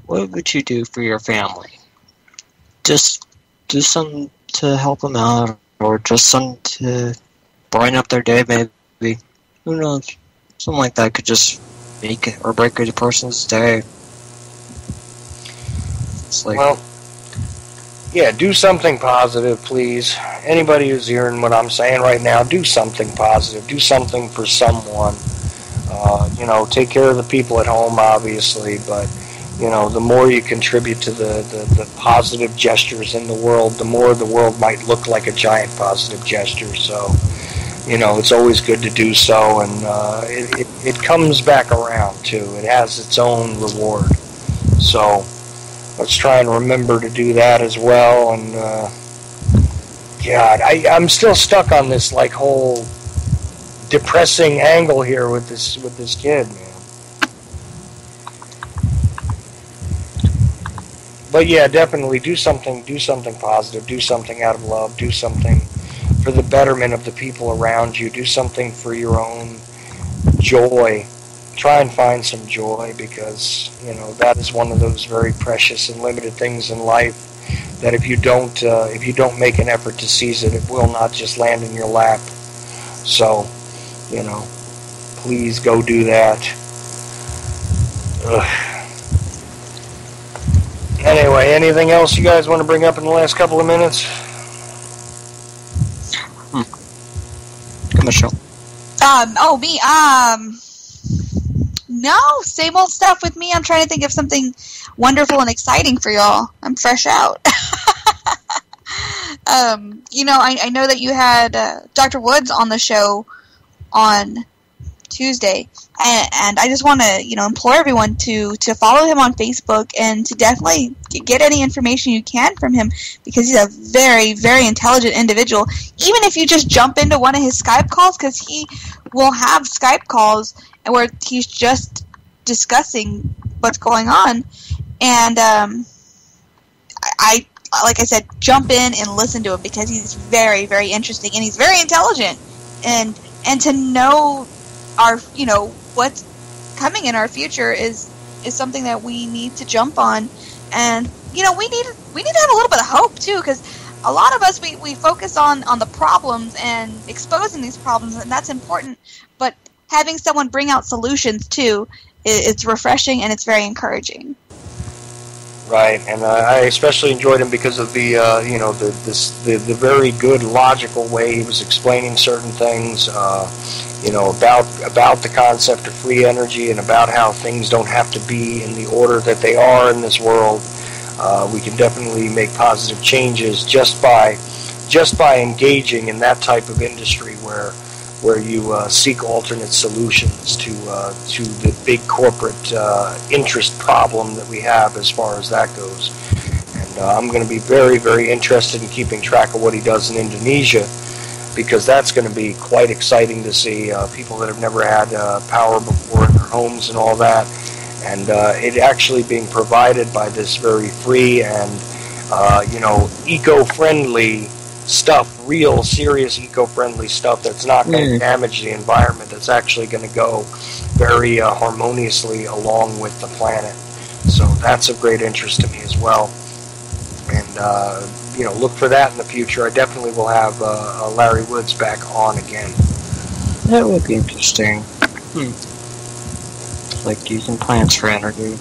what would you do for your family? Just do something to help them out, or just something to brighten up their day, maybe be. Who knows? Something like that could just make it or break a person's day. It's like, well, yeah, do something positive, please. Anybody who's hearing what I'm saying right now, do something positive. Do something for someone. Take care of the people at home, obviously, but, the more you contribute to the positive gestures in the world, the more the world might look like a giant positive gesture. So, it's always good to do so, and it comes back around, too. It has its own reward. So, let's try and remember to do that as well. And God, I'm still stuck on this whole depressing angle here with this kid, man. But yeah, definitely do something positive, do something out of love, do something for the betterment of the people around you, do something for your own joy. Try and find some joy, because that is one of those very precious and limited things in life that if you don't make an effort to seize it, it will not just land in your lap. So, please go do that. Ugh. Anyway, anything else you guys want to bring up in the last couple of minutes? Michelle. Me. No, same old stuff with me. I'm trying to think of something wonderful and exciting for y'all. I'm fresh out. I know that you had Dr. Woods on the show on Tuesday, and I just want to, implore everyone to follow him on Facebook and to definitely get any information you can from him, because he's a very, very intelligent individual. Even if you just jump into one of his Skype calls, because he will have Skype calls where he's just discussing what's going on, and I like I said, jump in and listen to him, because he's very, very interesting and he's very intelligent, and to know our what's coming in our future is something that we need to jump on, and we need to have a little bit of hope too, because a lot of us we focus on the problems and exposing these problems, and that's important, but having someone bring out solutions too, it's refreshing and it's very encouraging. Right, and I especially enjoyed him because of the the very good logical way he was explaining certain things, about the concept of free energy, and about how things don't have to be in the order that they are in this world. We can definitely make positive changes just by engaging in that type of industry where you seek alternate solutions to the big corporate interest problem that we have as far as that goes. And I'm going to be very, very interested in keeping track of what he does in Indonesia, because that's going to be quite exciting to see people that have never had power before in their homes and all that. And it actually being provided by this very free and eco-friendly stuff, real serious eco-friendly stuff that's not going to damage the environment, that's actually going to go very harmoniously along with the planet. So that's of great interest to me as well. And look for that in the future. I definitely will have Larry Woods back on again. That would be interesting. Like using plants for energy.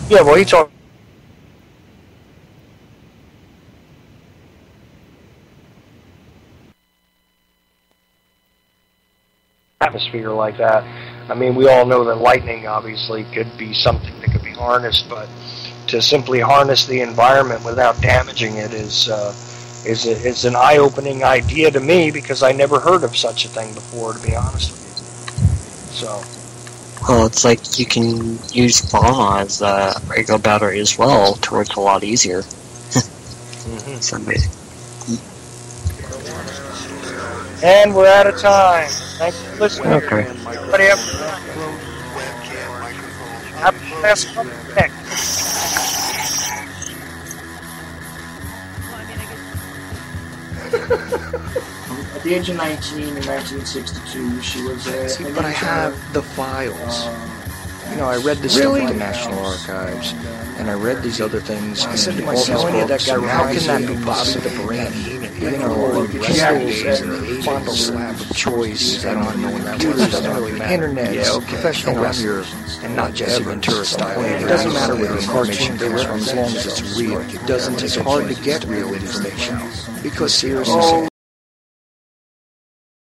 Yeah, well, he talked atmosphere like that. I mean, we all know that lightning obviously could be something that could be harnessed, but to simply harness the environment without damaging it is an eye-opening idea to me, because I never heard of such a thing before, to be honest with you. So, well, it's like you can use pharma as a regular battery as well, to where it's a lot easier. Mm-hmm. And we're out of time. Thanks for listening. Okay. Everybody have a last next. At the age of 19 in 1962, she was See, but I have the files. You know, I read this stuff at the National Archives, and I read these other things, and I said to myself, how can that be possible? The brain, you know, crystals and fondle slab of choice, and on computers, the internet, professional wrestlers, and not Jesse Ventura style. It doesn't matter where the information comes from, as long as it's real. It's hard to get real information, because seriously.